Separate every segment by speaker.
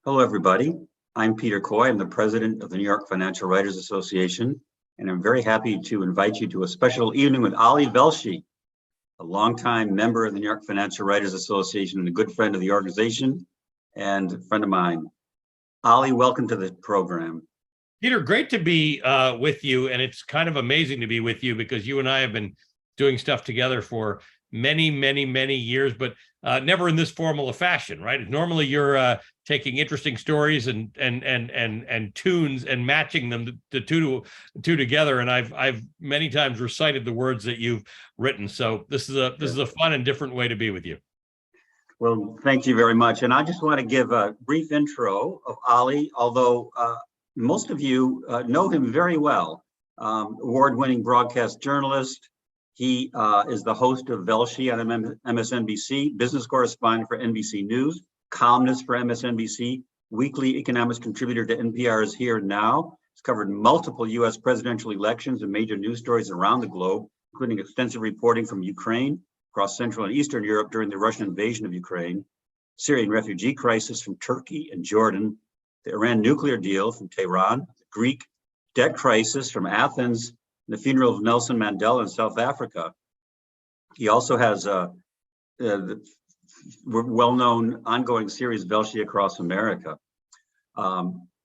Speaker 1: Hello, everybody. I'm Peter Coy. I'm the president of the New York Financial Writers Association, and I'm very happy to invite you to a special evening with Ali Velshi, a longtime member of the New York Financial Writers Association and a good friend of the organization and a friend of mine. Ali, welcome to the program.
Speaker 2: Peter, great to be with you, and it's kind of amazing to be with you because you and I have been doing stuff together for many, many, many years, but never in this formal a fashion, right? Normally, you're taking interesting stories and tunes and matching them the two together. And I've many times recited the words that you've written. So this is a fun and different way to be with you.
Speaker 1: Well, thank you very much. And I just want to give a brief intro of Ali, although most of you know him very well. Award-winning broadcast journalist. He is the host of Velshi on MSNBC, business correspondent for NBC News, columnist for MSNBC, weekly economics contributor to NPR's Here Now. He's covered multiple U.S. presidential elections and major news stories around the globe, including extensive reporting from Ukraine, across Central and Eastern Europe during the Russian invasion of Ukraine, Syrian refugee crisis from Turkey and Jordan, the Iran nuclear deal from Tehran, the Greek debt crisis from Athens, the funeral of Nelson Mandela in South Africa. He also has the well-known ongoing series Velshi Across America.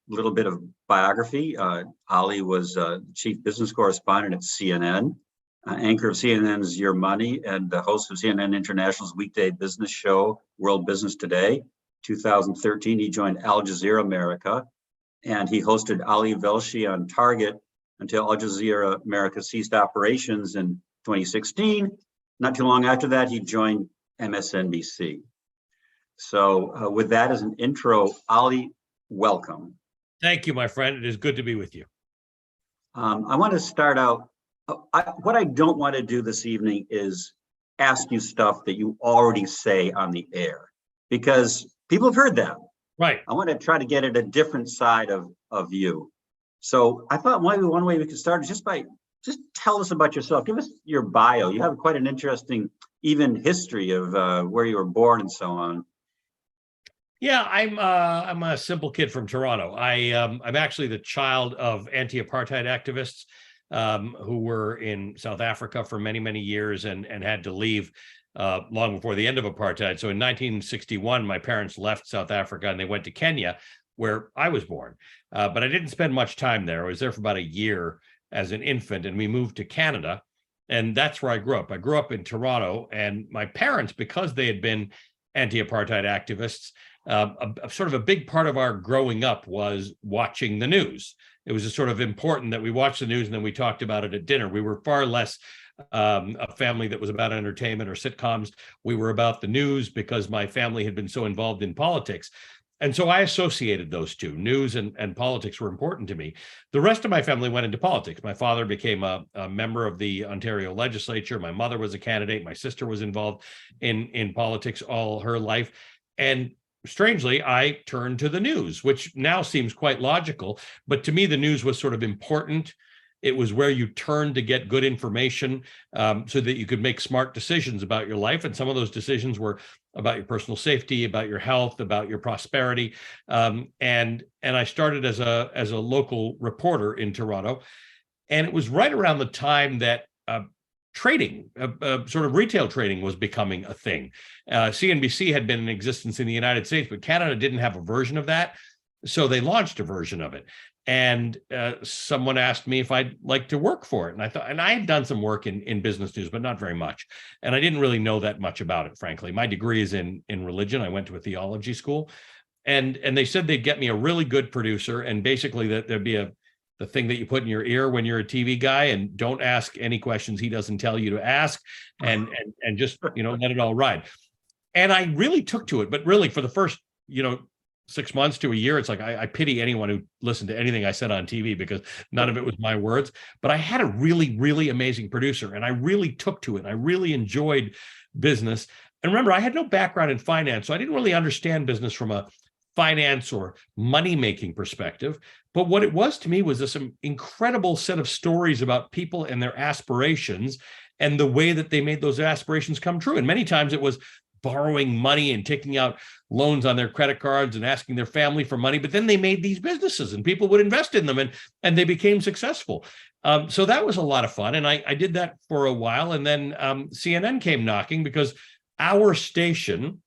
Speaker 1: Little bit of biography. Ali was chief business correspondent at CNN, anchor of CNN's Your Money, and the host of CNN International's weekday business show, World Business Today. 2013, he joined Al Jazeera America, and he hosted Ali Velshi on Target until Al Jazeera America ceased operations in 2016. Not too long after that, he joined MSNBC. So with that as an intro, Ali, welcome.
Speaker 2: Thank you, my friend. It is good to be with you.
Speaker 1: I want to start out. What I don't want to do this evening is ask you stuff that you already say on the air, because people have heard that.
Speaker 2: Right.
Speaker 1: I want to try to get at a different side of you. So I thought maybe one way we could start is just tell us about yourself. Give us your bio. You have quite an interesting, even history of where you were born and so on.
Speaker 2: Yeah, I'm a simple kid from Toronto. I'm actually the child of anti-apartheid activists who were in South Africa for many, many years and had to leave long before the end of apartheid. So in 1961, my parents left South Africa and they went to Kenya, where I was born. But I didn't spend much time there. I was there for about a year as an infant, and we moved to Canada, and that's where I grew up. I grew up in Toronto, and my parents, because they had been anti-apartheid activists, sort of a big part of our growing up was watching the news. It was just sort of important that we watched the news and then we talked about it at dinner. We were far less a family that was about entertainment or sitcoms. We were about the news because my family had been so involved in politics. And so I associated those two. News and politics were important to me. The rest of my family went into politics. My father became a member of the Ontario legislature. My mother was a candidate. My sister was involved in politics all her life. And strangely, I turned to the news, which now seems quite logical. But to me, the news was sort of important. It was where you turned to get good information so that you could make smart decisions about your life. And some of those decisions were about your personal safety, about your health, about your prosperity. And I started as a local reporter in Toronto. And it was right around the time that trading, sort of retail trading, was becoming a thing. CNBC had been in existence in the United States, but Canada didn't have a version of that. So they launched a version of it. And someone asked me if I'd like to work for it. And I thought, and I had done some work in business news, but not very much. And I didn't really know that much about it, frankly. My degree is in religion. I went to a theology school. And they said they'd get me a really good producer. And basically that there'd be the thing that you put in your ear when you're a TV guy, and don't ask any questions he doesn't tell you to ask, and just, let it all ride. And I really took to it. But really for the first, 6 months to a year, it's like I pity anyone who listened to anything I said on TV because none of it was my words. But I had a really, really amazing producer, and I really took to it. I really enjoyed business. And remember, I had no background in finance, so I didn't really understand business from a finance or money-making perspective. But what it was to me was this incredible set of stories about people and their aspirations and the way that they made those aspirations come true. And many times it was borrowing money and taking out loans on their credit cards and asking their family for money. But then they made these businesses and people would invest in them and they became successful. So that was a lot of fun. And I did that for a while. And then CNN came knocking because our station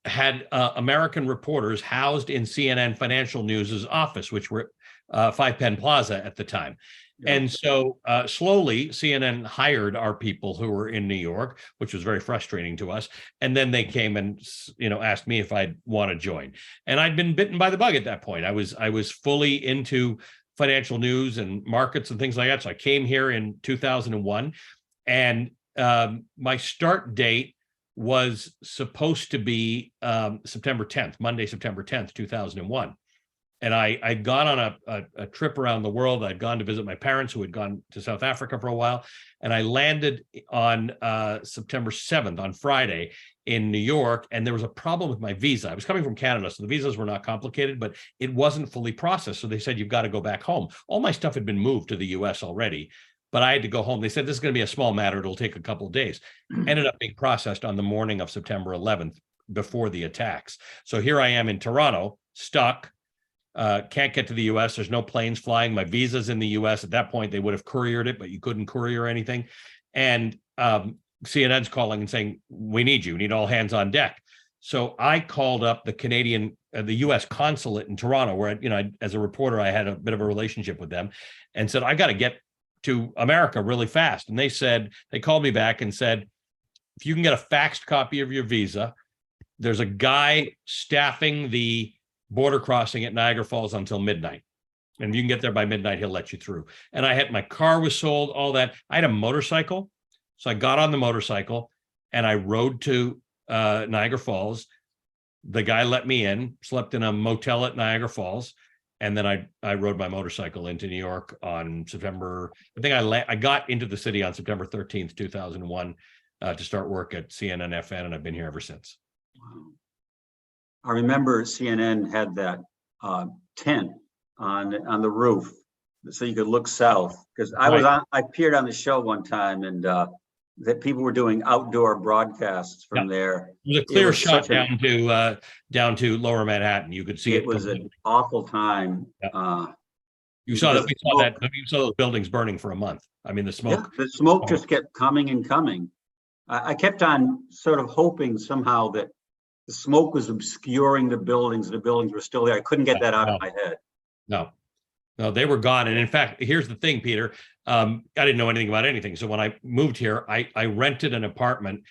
Speaker 2: had American reporters housed in CNN Financial News's office, which were Five Penn Plaza at the time. And so slowly CNN hired our people who were in New York, which was very frustrating to us. And then they came and, asked me if I'd want to join. And I'd been bitten by the bug at that point. I was fully into financial news and markets and things like that. So I came here in 2001 and my start date was supposed to be September 10th, Monday, September 10th, 2001. And I'd gone on a trip around the world. I'd gone to visit my parents who had gone to South Africa for a while. And I landed on September 7th, on Friday, in New York. And there was a problem with my visa. I was coming from Canada, so the visas were not complicated, but it wasn't fully processed. So they said, you've got to go back home. All my stuff had been moved to the US already, but I had to go home. They said, this is going to be a small matter. It'll take a couple of days. Ended up being processed on the morning of September 11th before the attacks. So here I am in Toronto, stuck. Can't get to the US. There's no planes flying. My visa's in the US. At that point, they would have couriered it, but you couldn't courier anything. And CNN's calling and saying, we need you. We need all hands on deck. So I called up the US consulate in Toronto, where, as a reporter, I had a bit of a relationship with them, and said, I got to get to America really fast. And they called me back and said, if you can get a faxed copy of your visa, there's a guy staffing the border crossing at Niagara Falls until midnight. And if you can get there by midnight, he'll let you through. And my car was sold, all that. I had a motorcycle. So I got on the motorcycle and I rode to Niagara Falls. The guy let me in, slept in a motel at Niagara Falls. And then I rode my motorcycle into New York on September. I think I got into the city on September 13th, 2001 to start work at CNN FN. And I've been here ever since.
Speaker 1: Wow. I remember CNN had that tent on the roof, so you could look south. Because I appeared on the show one time, and that people were doing outdoor broadcasts from there.
Speaker 2: It was a clear shot down to Lower Manhattan. You could see it.
Speaker 1: It was an awful time.
Speaker 2: Yeah. We saw those buildings burning for a month. I mean, the smoke.
Speaker 1: Yeah, the smoke just kept coming and coming. I kept on sort of hoping somehow that the smoke was obscuring the buildings. The buildings were still there. I couldn't get that out of my head.
Speaker 2: No, they were gone. And in fact, here's the thing, Peter. I didn't know anything about anything. So when I moved here, I rented an apartment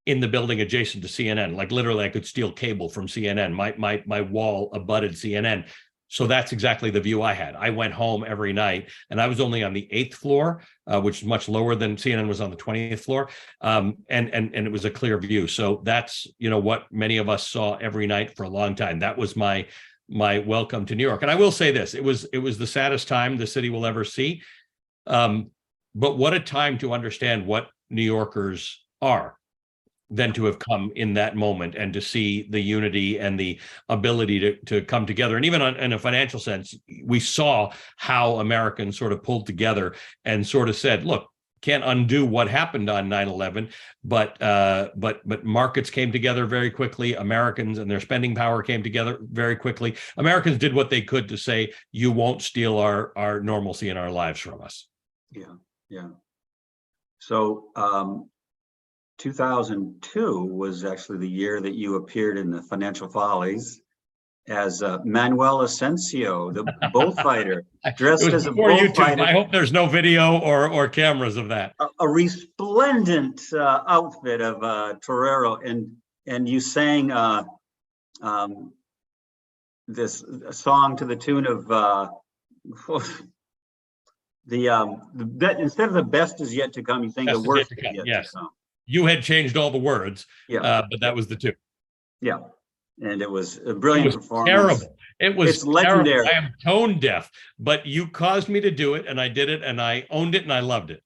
Speaker 2: in the building adjacent to CNN. Like literally, I could steal cable from CNN. My wall abutted CNN. So that's exactly the view I had. I went home every night, and I was only on the 8th floor, which is much lower than CNN was on the 20th floor. And it was a clear view. So that's, what many of us saw every night for a long time. That was my welcome to New York. And I will say this, it was the saddest time the city will ever see. But what a time to understand what New Yorkers are, than to have come in that moment and to see the unity and the ability to come together. And even in a financial sense, we saw how Americans sort of pulled together and sort of said, look, can't undo what happened on 9/11, but markets came together very quickly. Americans and their spending power came together very quickly. Americans did what they could to say, you won't steal our normalcy in our lives from us.
Speaker 1: Yeah. So 2002 was actually the year that you appeared in the Financial Follies as Manuel Asensio, the bullfighter, dressed as a bullfighter.
Speaker 2: I hope there's no video or cameras of that.
Speaker 1: A resplendent outfit of torero, and you sang this song to the tune of instead of the best is yet to come, you sang the worst is yet to come.
Speaker 2: You had changed all the words, but that was the two.
Speaker 1: Yeah, and it was a brilliant performance.
Speaker 2: Terrible. It's
Speaker 1: legendary.
Speaker 2: I am tone deaf, but you caused me to do it, and I did it, and I owned it, and I loved it.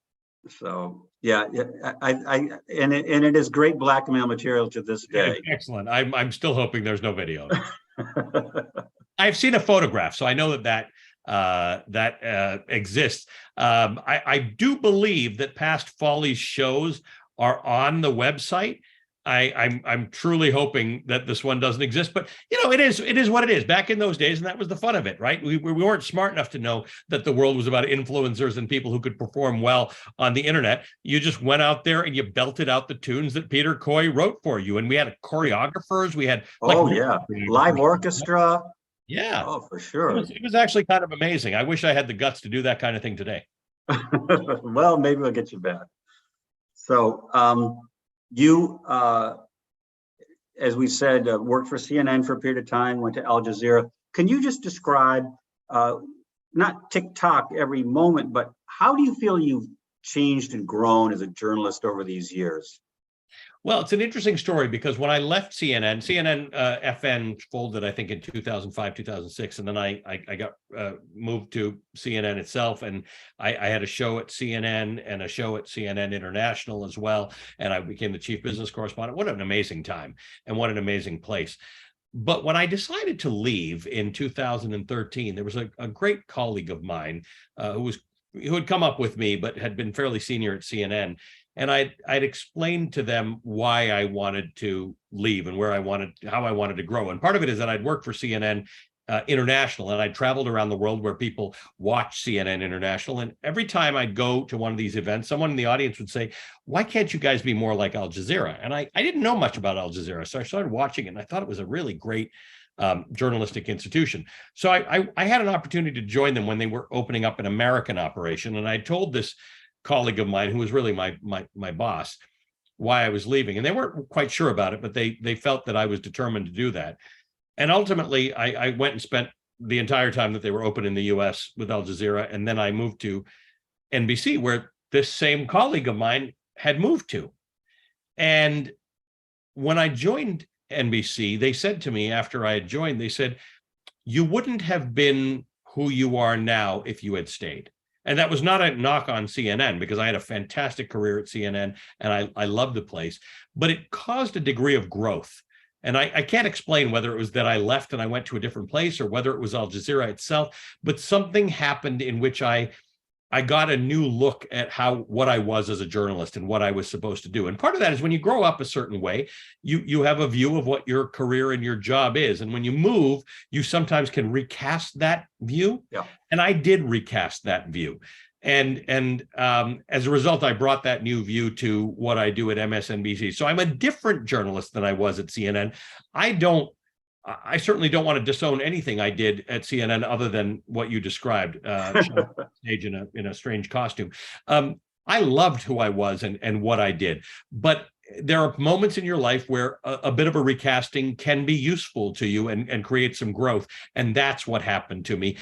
Speaker 1: So yeah, and it is great blackmail material to this day.
Speaker 2: It's excellent. I'm still hoping there's no video. I've seen a photograph, so I know that exists. I do believe that past Follies shows are on the website. I'm truly hoping that this one doesn't exist, but it is what it is. Back in those days, and that was the fun of it, right? We weren't smart enough to know that the world was about influencers and people who could perform well on the internet. You just went out there and you belted out the tunes that Peter Coy wrote for you, and we had choreographers. We had
Speaker 1: Yeah, live orchestra.
Speaker 2: Yeah,
Speaker 1: Oh, for sure.
Speaker 2: It was actually kind of amazing. I wish I had the guts to do that kind of thing today.
Speaker 1: Well, maybe we'll get you back. So you, as we said, worked for CNN for a period of time, went to Al Jazeera. Can you just describe, not TikTok every moment, but how do you feel you've changed and grown as a journalist over these years?
Speaker 2: Well, it's an interesting story because when I left CNN FN folded, I think, in 2005, 2006. And then I got moved to CNN itself. And I had a show at CNN and a show at CNN International as well. And I became the chief business correspondent. What an amazing time and what an amazing place. But when I decided to leave in 2013, there was a great colleague of mine who had come up with me, but had been fairly senior at CNN. And I'd explained to them why I wanted to leave and how I wanted to grow. And part of it is that I'd worked for CNN International, and I traveled around the world where people watch CNN International. And every time I'd go to one of these events, someone in the audience would say, "Why can't you guys be more like Al Jazeera?" And I didn't know much about Al Jazeera. So I started watching it, and I thought it was a really great journalistic institution. So I had an opportunity to join them when they were opening up an American operation. And I told this colleague of mine, who was really my boss, why I was leaving. And they weren't quite sure about it, but they felt that I was determined to do that. And ultimately, I went and spent the entire time that they were open in the US with Al Jazeera. And then I moved to NBC, where this same colleague of mine had moved to. And when I joined NBC, they said to me after I had joined, they said, "You wouldn't have been who you are now if you had stayed." And that was not a knock on CNN, because I had a fantastic career at CNN and I loved the place, but it caused a degree of growth. And I can't explain whether it was that I left and I went to a different place or whether it was Al Jazeera itself, but something happened in which I got a new look at what I was as a journalist and what I was supposed to do. And part of that is when you grow up a certain way, you have a view of what your career and your job is. And when you move, you sometimes can recast that view.
Speaker 1: Yeah.
Speaker 2: And I did recast that view. And as a result, I brought that new view to what I do at MSNBC. So I'm a different journalist than I was at CNN. I certainly don't want to disown anything I did at CNN other than what you described, stage in a strange costume. I loved who I was and what I did, but there are moments in your life where a bit of a recasting can be useful to you and create some growth. And that's what happened to me.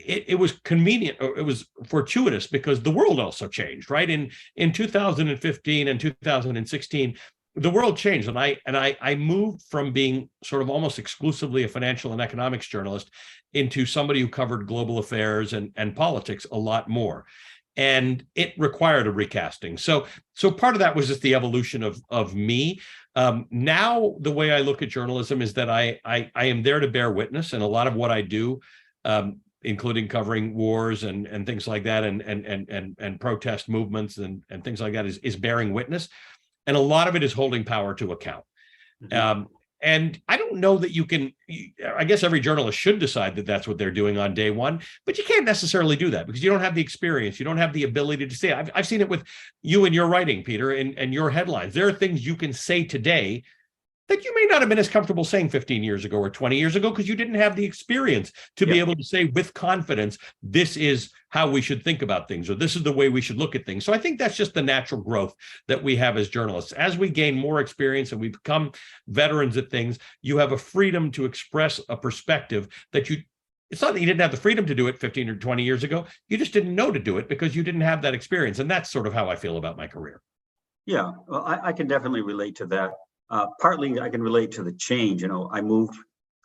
Speaker 2: It was convenient, or it was fortuitous, because the world also changed, right? In 2015 and 2016, the world changed, and I moved from being sort of almost exclusively a financial and economics journalist into somebody who covered global affairs and politics a lot more. And it required a recasting. So part of that was just the evolution of me. Now, the way I look at journalism is that I am there to bear witness, and a lot of what I do, including covering wars and things like that, and protest movements and things like that, is bearing witness. And a lot of it is holding power to account. Mm-hmm. And I don't know that I guess every journalist should decide that that's what they're doing on day one, but you can't necessarily do that because you don't have the experience. You don't have the ability to say. I've seen it with you and your writing, Peter, and your headlines. There are things you can say today that you may not have been as comfortable saying 15 years ago or 20 years ago, because you didn't have the experience to be able to say with confidence, this is how we should think about things, or this is the way we should look at things. So I think that's just the natural growth that we have as journalists. As we gain more experience and we become veterans at things, you have a freedom to express a perspective that it's not that you didn't have the freedom to do it 15 or 20 years ago. You just didn't know to do it because you didn't have that experience. And that's sort of how I feel about my career.
Speaker 1: Yeah, well, I can definitely relate to that. Partly, I can relate to the change. I moved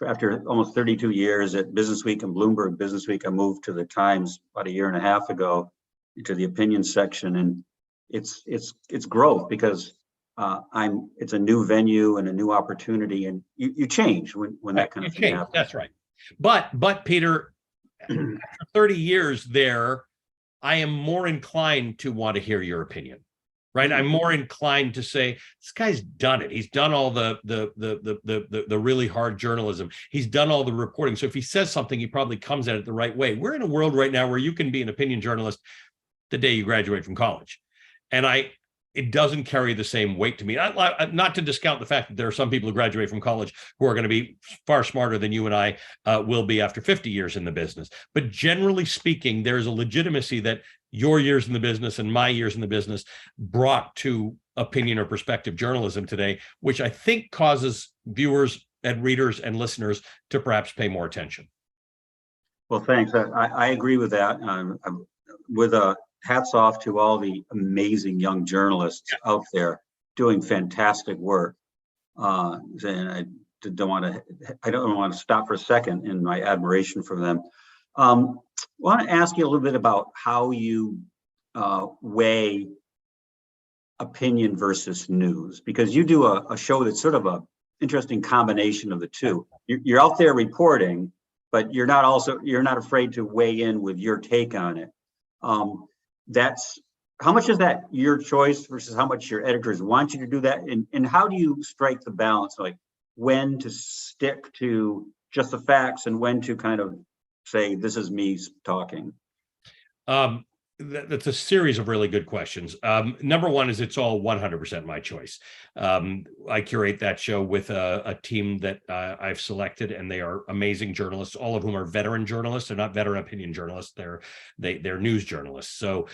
Speaker 1: after almost 32 years at Businessweek and Bloomberg Businessweek. I moved to the Times about a year and a half ago into the opinion section, and it's growth because it's a new venue and a new opportunity, and you change when that kind of thing happens.
Speaker 2: That's right. But Peter, after 30 years there, I am more inclined to want to hear your opinion. right? I'm more inclined to say this guy's done it. He's done all the really hard journalism. He's done all the reporting. So if he says something, he probably comes at it the right way. We're in a world right now where you can be an opinion journalist the day you graduate from college, and it doesn't carry the same weight to me. Not to discount the fact that there are some people who graduate from college who are going to be far smarter than you and I will be after 50 years in the business. But generally speaking, there's a legitimacy that your years in the business and my years in the business brought to opinion or perspective journalism today, which I think causes viewers and readers and listeners to perhaps pay more attention.
Speaker 1: Well, thanks. I agree with that. With hats off to all the amazing young journalists out there doing fantastic work. And I don't want to stop for a second in my admiration for them. Want to ask you a little bit about how you weigh opinion versus news, because you do a show that's sort of a interesting combination of the two. You're out there reporting, but you're not afraid to weigh in with your take on it. That's how much is that your choice versus how much your editors want you to do that, and how do you strike the balance, like when to stick to just the facts and when to kind of say this is me talking?
Speaker 2: That's a series of really good questions. Number one is it's all 100% my choice. I curate that show with a team that I've selected, and they are amazing journalists, all of whom are veteran journalists. They're not veteran opinion journalists. They're news journalists. So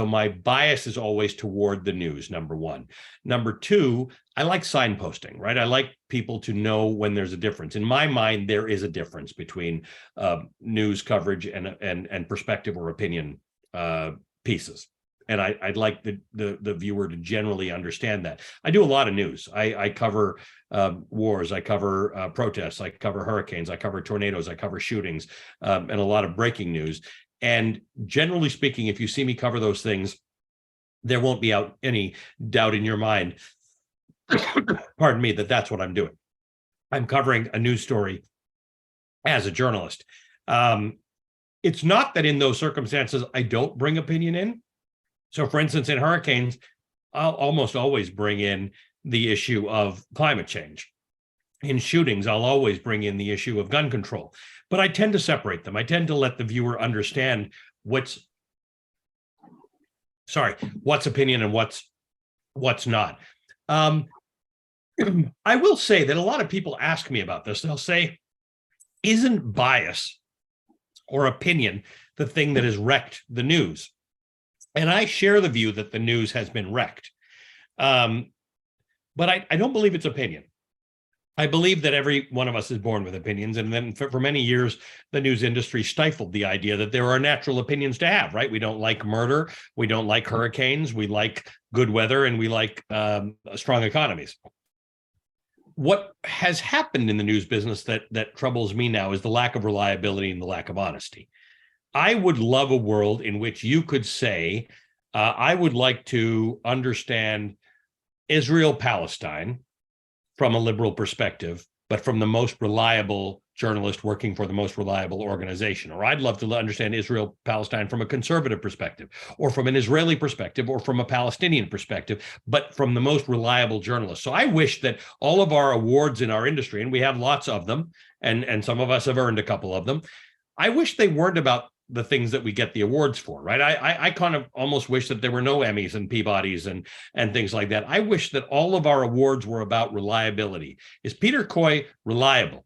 Speaker 2: my bias is always toward the news, number one. Number two, I like signposting, right? I like people to know when there's a difference. In my mind, there is a difference between news coverage and perspective or opinion pieces. And I'd like the viewer to generally understand that. I do a lot of news. I cover wars, I cover protests, I cover hurricanes, I cover tornadoes, I cover shootings, and a lot of breaking news. And generally speaking, if you see me cover those things, there won't be any doubt in your mind, pardon me, that's what I'm doing. I'm covering a news story as a journalist. It's not that in those circumstances, I don't bring opinion in. So for instance, in hurricanes, I'll almost always bring in the issue of climate change. In shootings, I'll always bring in the issue of gun control, but I tend to separate them. I tend to let the viewer understand what's opinion and what's not. I will say that a lot of people ask me about this. They'll say, isn't bias or opinion the thing that has wrecked the news? And I share the view that the news has been wrecked. But I don't believe it's opinion. I believe that every one of us is born with opinions. And then for many years, the news industry stifled the idea that there are natural opinions to have, right? We don't like murder. We don't like hurricanes. We like good weather, and we like strong economies. What has happened in the news business that troubles me now is the lack of reliability and the lack of honesty. I would love a world in which you could say, I would like to understand Israel-Palestine from a liberal perspective, but from the most reliable journalist working for the most reliable organization. Or I'd love to understand Israel-Palestine from a conservative perspective, or from an Israeli perspective, or from a Palestinian perspective, but from the most reliable journalist. So I wish that all of our awards in our industry, and we have lots of them, and some of us have earned a couple of them, I wish they weren't about the things that we get the awards for, right? I kind of almost wish that there were no Emmys and Peabodys and things like that. I wish that all of our awards were about reliability. Is Peter Coy reliable?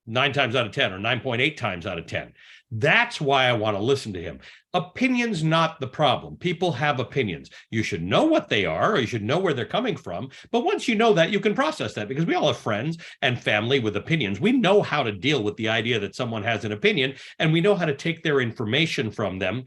Speaker 2: 9 times out of 10, or 9.8 times out of 10. That's why I want to listen to him. Opinion's not the problem. People have opinions. You should know what they are, or you should know where they're coming from. But once you know that, you can process that, because we all have friends and family with opinions. We know how to deal with the idea that someone has an opinion, and we know how to take their information from them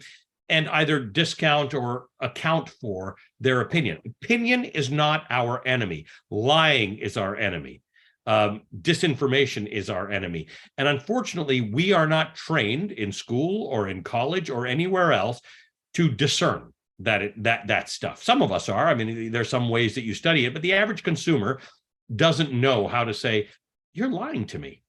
Speaker 2: and either discount or account for their opinion. Opinion is not our enemy. Lying is our enemy. Disinformation is our enemy. And unfortunately, we are not trained in school or in college or anywhere else to discern that stuff. Some of us are. I mean, there's some ways that you study it, but the average consumer doesn't know how to say, you're lying to me.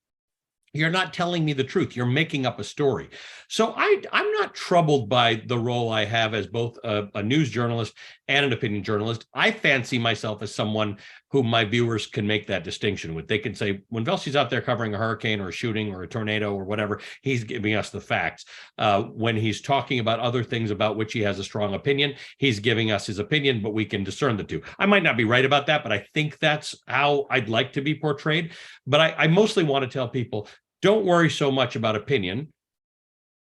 Speaker 2: You're not telling me the truth. You're making up a story. So I'm not troubled by the role I have as both a news journalist and an opinion journalist. I fancy myself as someone who my viewers can make that distinction with. They can say, when Velshi's out there covering a hurricane or a shooting or a tornado or whatever, he's giving us the facts. When he's talking about other things about which he has a strong opinion, he's giving us his opinion, but we can discern the two. I might not be right about that, but I think that's how I'd like to be portrayed. But I mostly want to tell people, don't worry so much about opinion.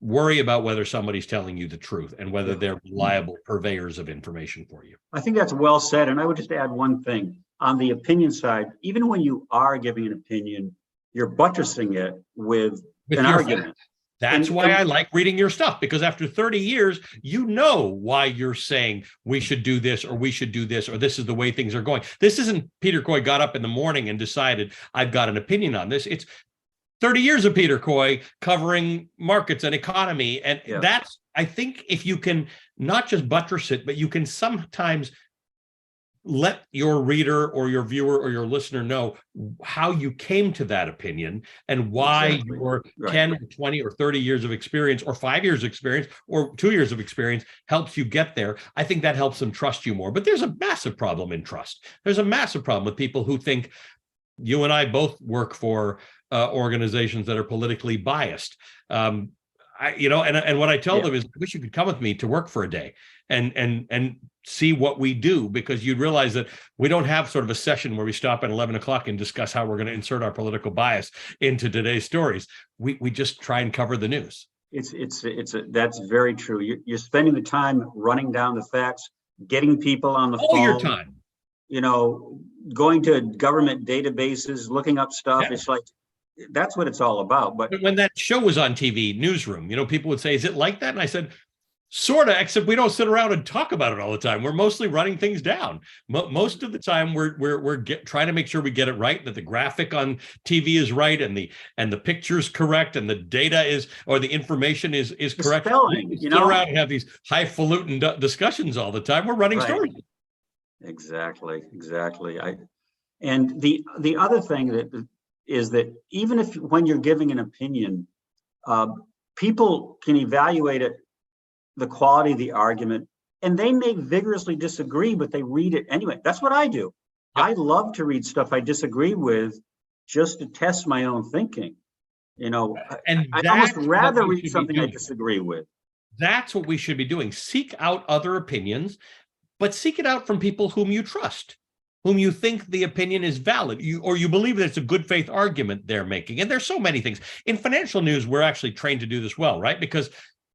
Speaker 2: Worry about whether somebody's telling you the truth and whether they're reliable purveyors of information for you.
Speaker 1: I think that's well said. And I would just add one thing. On the opinion side, even when you are giving an opinion, you're buttressing it with an argument.
Speaker 2: That's why I like reading your stuff, because after 30 years, you know why you're saying we should do this or we should do this or this is the way things are going. This isn't Peter Coy got up in the morning and decided I've got an opinion on this. It's 30 years of Peter Coy covering markets and economy. And that's, I think, if you can not just buttress it, but you can sometimes let your reader or your viewer or your listener know how you came to that opinion and why your 10 or 20 or 30 years of experience or 5 years of experience or 2 years of experience helps you get there. I think that helps them trust you more. But there's a massive problem in trust. There's a massive problem with people who think you and I both work for organizations that are politically biased. And what I tell them is, I wish you could come with me to work for a day and see what we do, because you'd realize that we don't have sort of a session where we stop at 11 o'clock and discuss how we're going to insert our political bias into today's stories. We just try and cover the news.
Speaker 1: That's very true. You're spending the time running down the facts, getting people on the phone.
Speaker 2: All your time.
Speaker 1: Going to government databases, looking up stuff. It's like, that's what it's all about. But
Speaker 2: when that show was on TV, Newsroom, people would say, is it like that? And I said, sort of, except we don't sit around and talk about it all the time. We're mostly running things down. Most of the time, we're trying to make sure we get it right, that the graphic on TV is right, and the picture's correct, and the data is, or the information is correct.
Speaker 1: Spelling,
Speaker 2: we sit around and have these highfalutin discussions all the time. We're running stories.
Speaker 1: Exactly. And the other thing is that even if when you're giving an opinion, people can evaluate it, the quality of the argument, and they may vigorously disagree, but they read it anyway. That's what I do. I love to read stuff I disagree with just to test my own thinking. And I'd almost rather read something I disagree with.
Speaker 2: That's what we should be doing. Seek out other opinions, but seek it out from people whom you trust, whom you think the opinion is valid, or you believe that it's a good faith argument they're making. And there's so many things. In financial news, we're actually trained to do this well, right? Because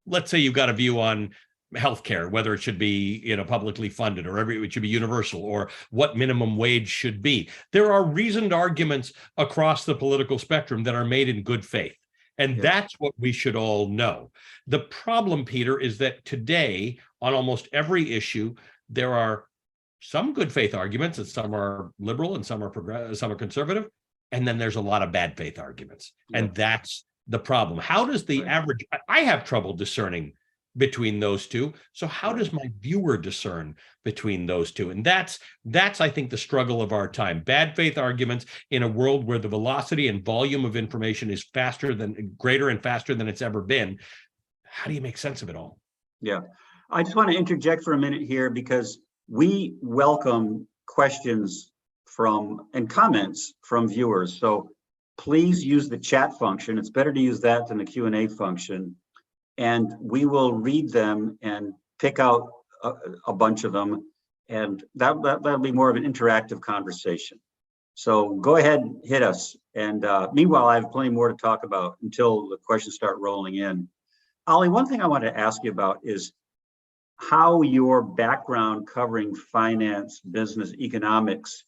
Speaker 2: let's say you've got a view on healthcare, whether it should be publicly funded or it should be universal, or what minimum wage should be. There are reasoned arguments across the political spectrum that are made in good faith. And that's what we should all know. The problem, Peter, is that today, on almost every issue, there are some good faith arguments, and some are liberal and some are progressive, some are conservative. And then there's a lot of bad faith arguments. And that's the problem. How does the average, I have trouble discerning between those two. So how does my viewer discern between those two? And that's, I think, the struggle of our time. Bad faith arguments in a world where the velocity and volume of information is greater and faster than it's ever been. How do you make sense of it all?
Speaker 1: Yeah. I just want to interject for a minute here, because we welcome questions and comments from viewers. So please use the chat function. It's better to use that than the Q&A function. And we will read them and pick out a bunch of them. And that'll be more of an interactive conversation. So go ahead, hit us. And meanwhile, I have plenty more to talk about until the questions start rolling in. Ali, one thing I want to ask you about is how your background covering finance, business, economics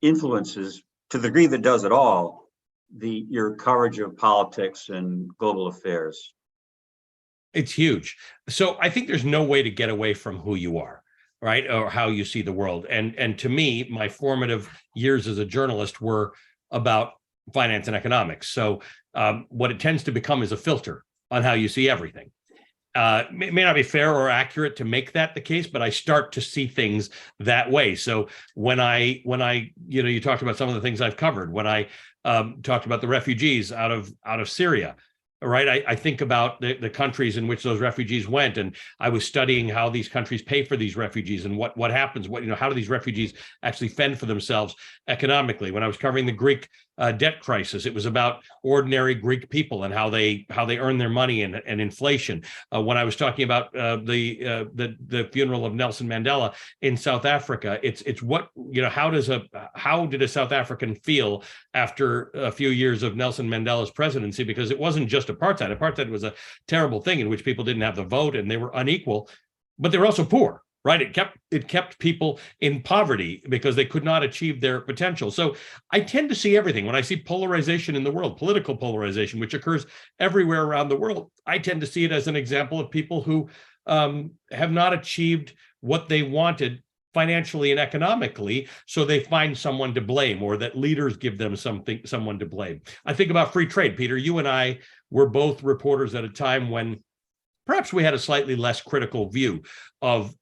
Speaker 1: influences, to the degree that does at all, your coverage of politics and global affairs.
Speaker 2: It's huge. So I think there's no way to get away from who you are, right? Or how you see the world. And to me, my formative years as a journalist were about finance and economics. So what it tends to become is a filter on how you see everything. It may not be fair or accurate to make that the case, but I start to see things that way. So when I you talked about some of the things I've covered, when I talked about the refugees out of Syria, right? I think about the countries in which those refugees went, and I was studying how these countries pay for these refugees and what happens, how do these refugees actually fend for themselves economically. When I was covering the Greek debt crisis, it was about ordinary Greek people and how they earn their money and inflation. When I was talking about the funeral of Nelson Mandela in South Africa, it's what, how did a South African feel after a few years of Nelson Mandela's presidency? Because it wasn't just apartheid. Apartheid was a terrible thing in which people didn't have the vote and they were unequal, but they were also poor, right? It kept people in poverty because they could not achieve their potential. So I tend to see everything. When I see polarization in the world, political polarization, which occurs everywhere around the world, I tend to see it as an example of people who have not achieved what they wanted financially and economically, so they find someone to blame, or that leaders give them someone to blame. I think about free trade. Peter, you and I were both reporters at a time when perhaps we had a slightly less critical view of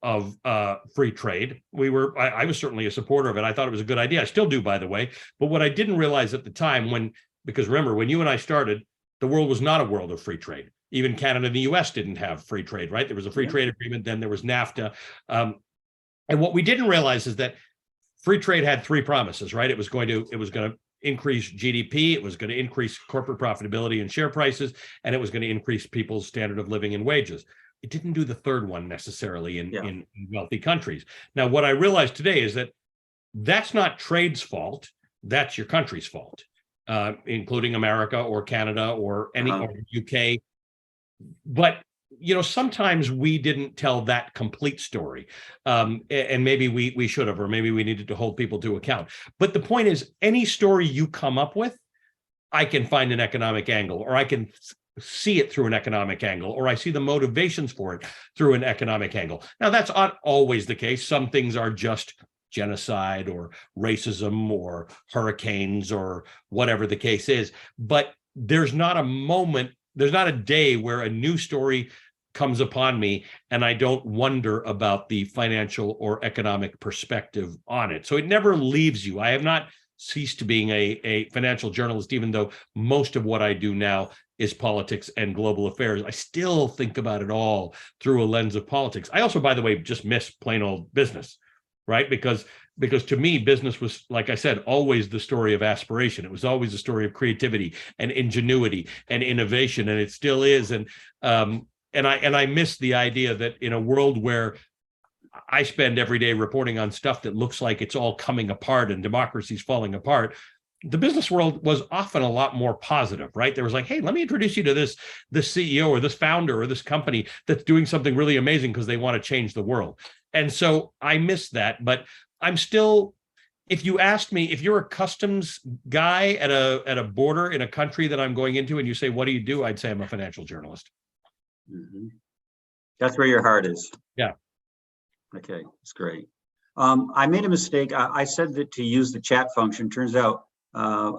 Speaker 2: free trade. I was certainly a supporter of it. I thought it was a good idea. I still do, by the way. But what I didn't realize at the time, because remember, when you and I started, the world was not a world of free trade. Even Canada and the US didn't have free trade, right? There was a free trade agreement, then there was NAFTA. And what we didn't realize is that free trade had three promises, right? It was going to increase GDP, it was going to increase corporate profitability and share prices, and it was going to increase people's standard of living and wages. It didn't do the third one necessarily in wealthy countries. Now, what I realize today is that that's not trade's fault, that's your country's fault, including America or Canada or or UK. But sometimes we didn't tell that complete story, and maybe we should have, or maybe we needed to hold people to account. But the point is, any story you come up with, I can find an economic angle, or I can see it through an economic angle, or I see the motivations for it through an economic angle. Now, that's not always the case. Some things are just genocide or racism or hurricanes or whatever the case is. But there's not a day where a new story comes upon me and I don't wonder about the financial or economic perspective on it. So it never leaves you. I have not ceased being a financial journalist, even though most of what I do now is politics and global affairs. I still think about it all through a lens of politics. I also, by the way, just miss plain old business, right? Because to me, business was, like I said, always the story of aspiration. It was always a story of creativity and ingenuity and innovation, and it still is. And I miss the idea that in a world where I spend every day reporting on stuff that looks like it's all coming apart and democracy's falling apart, the business world was often a lot more positive, right? There was like, hey, let me introduce you to this CEO or this founder or this company that's doing something really amazing because they want to change the world. And so I miss that, but I'm still, if you asked me, if you're a customs guy at a border in a country that I'm going into and you say, what do you do? I'd say I'm a financial journalist.
Speaker 1: Mm-hmm. That's where your heart is.
Speaker 2: Yeah.
Speaker 1: Okay, that's great. I made a mistake. I said that to use the chat function. Turns out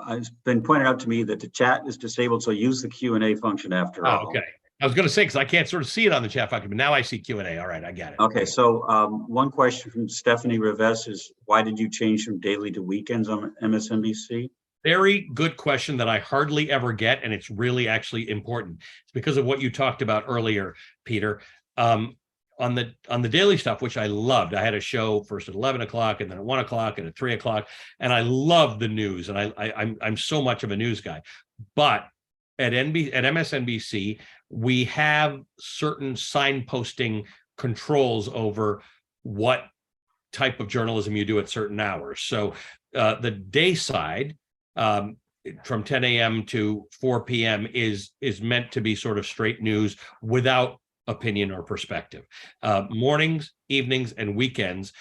Speaker 1: it's been pointed out to me that the chat is disabled, so use the Q&A function after all.
Speaker 2: Okay. I was going to say, because I can't sort of see it on the chat function, but now I see Q&A. All right, I got it.
Speaker 1: Okay, so one question from Stephanie Reves is, why did you change from daily to weekends on MSNBC?
Speaker 2: Very good question that I hardly ever get, and it's really actually important. It's because of what you talked about earlier, Peter. On the daily stuff, which I loved, I had a show first at 11 o'clock and then at 1 o'clock and at 3 o'clock, and I love the news, and I'm so much of a news guy. But at MSNBC, we have certain signposting controls over what type of journalism you do at certain hours. So the day side, from 10 a.m. to 4 p.m. is meant to be sort of straight news without opinion or perspective. Mornings, evenings, and weekends,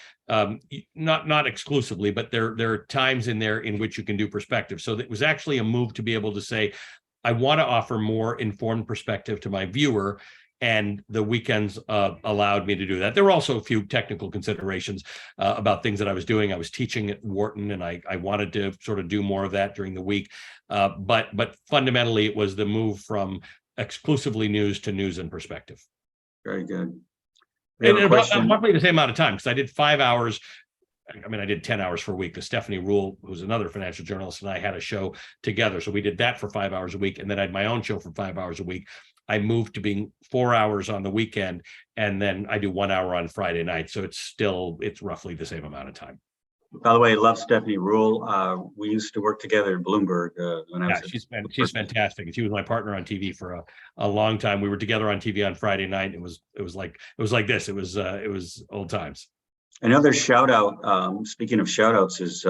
Speaker 2: not exclusively, but there are times in there in which you can do perspective. So it was actually a move to be able to say, I want to offer more informed perspective to my viewer, and the weekends allowed me to do that. There were also a few technical considerations about things that I was doing. I was teaching at Wharton, and I wanted to sort of do more of that during the week. But fundamentally, it was the move from exclusively news to news and perspective.
Speaker 1: Very good.
Speaker 2: And about roughly the same amount of time, because I did 5 hours I mean, I did 10 hours for a week. The Stephanie Rule, who's another financial journalist, and I had a show together. So we did that for 5 hours a week. And then I had my own show for 5 hours a week. I moved to being 4 hours on the weekend. And then I do 1 hour on Friday night. So it's roughly the same amount of time.
Speaker 1: By the way, I love Stephanie Rule. We used to work together at Bloomberg when I was.
Speaker 2: Yeah, she's fantastic. And she was my partner on TV for a long time. We were together on TV on Friday night. It was like this. It was old times.
Speaker 1: Another shout out, speaking of shout outs, is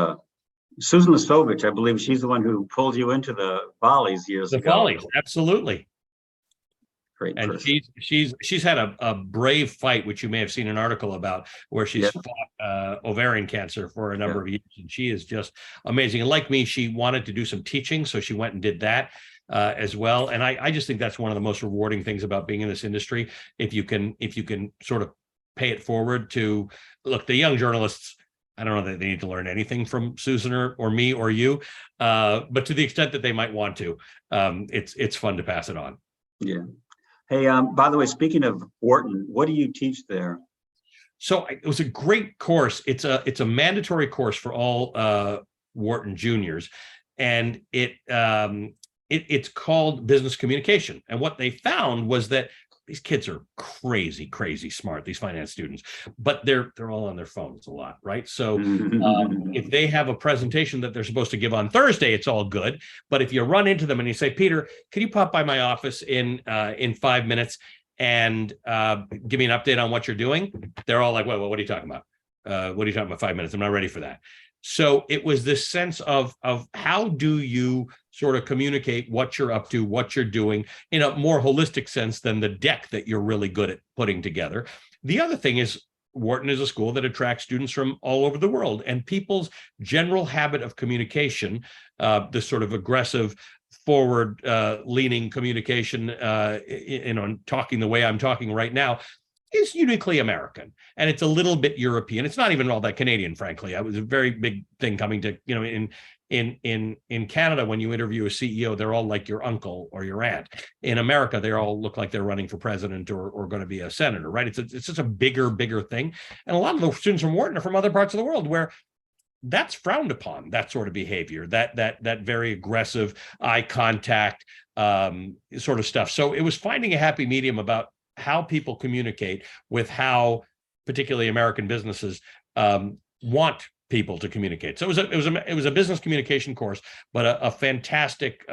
Speaker 1: Susan Lisovich. I believe she's the one who pulled you into the Follies years ago.
Speaker 2: The Follies, absolutely.
Speaker 1: Great
Speaker 2: and
Speaker 1: person.
Speaker 2: she's had a brave fight, which you may have seen an article about, where she's fought ovarian cancer for a number of years, and she is just amazing. And like me, she wanted to do some teaching, so she went and did that as well. And I just think that's one of the most rewarding things about being in this industry. If you can sort of pay it forward to, look, the young journalists, I don't know that they need to learn anything from Susan or me or you, but to the extent that they might want to, it's fun to pass it on.
Speaker 1: Yeah. Hey, by the way, speaking of Wharton, what do you teach there?
Speaker 2: So it was a great course. It's a mandatory course for all Wharton juniors, and it's called business communication. And what they found was that these kids are crazy smart, these finance students, but they're all on their phones a lot, right? So if they have a presentation that they're supposed to give on Thursday, it's all good. But if you run into them and you say, Peter, can you pop by my office in 5 minutes and give me an update on what you're doing? They're all like, well, what are you talking about? What are you talking about 5 minutes? I'm not ready for that. So it was this sense of how do you sort of communicate what you're up to, what you're doing in a more holistic sense than the deck that you're really good at putting together. The other thing is, Wharton is a school that attracts students from all over the world, and people's general habit of communication, this sort of aggressive, forward leaning communication, talking the way I'm talking right now, is uniquely American, and it's a little bit European. It's not even all that Canadian, frankly. It was a very big thing coming to, in Canada, when you interview a CEO, they're all like your uncle or your aunt. In America, they all look like they're running for president or going to be a senator, right? It's just a bigger thing. And a lot of the students from Wharton are from other parts of the world where that's frowned upon, that sort of behavior, that very aggressive eye contact sort of stuff. So it was finding a happy medium about how people communicate with how particularly American businesses want people to communicate. So it was a business communication course, but a fantastic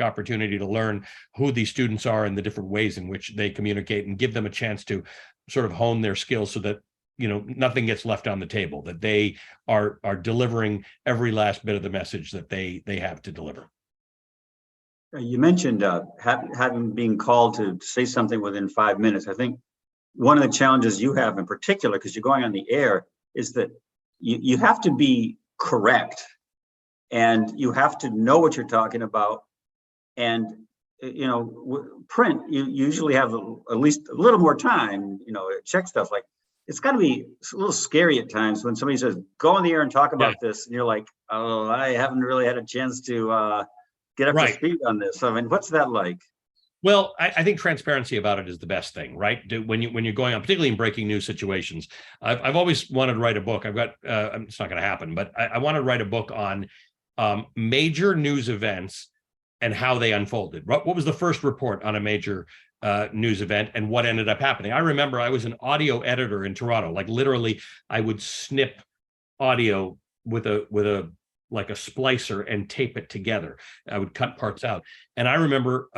Speaker 2: opportunity to learn who these students are and the different ways in which they communicate, and give them a chance to sort of hone their skills so that nothing gets left on the table, that they are delivering every last bit of the message that they have to deliver.
Speaker 1: You mentioned having being called to say something within 5 minutes. I think one of the challenges you have in particular, because you're going on the air, is that you have to be correct, and you have to know what you're talking about. And print, you usually have at least a little more time, check stuff. Like, it's got to be a little scary at times when somebody says, go on the air and talk about this, and you're like, oh, I haven't really had a chance to get up to speed on this. I mean, what's that like?
Speaker 2: Well, I think transparency about it is the best thing, right? When you're going on, particularly in breaking news situations. I've always wanted to write a book. It's not going to happen, but I want to write a book on major news events and how they unfolded. What was the first report on a major news event and what ended up happening? I remember I was an audio editor in Toronto. Like, literally, I would snip audio with a like a splicer and tape it together. I would cut parts out. And I remember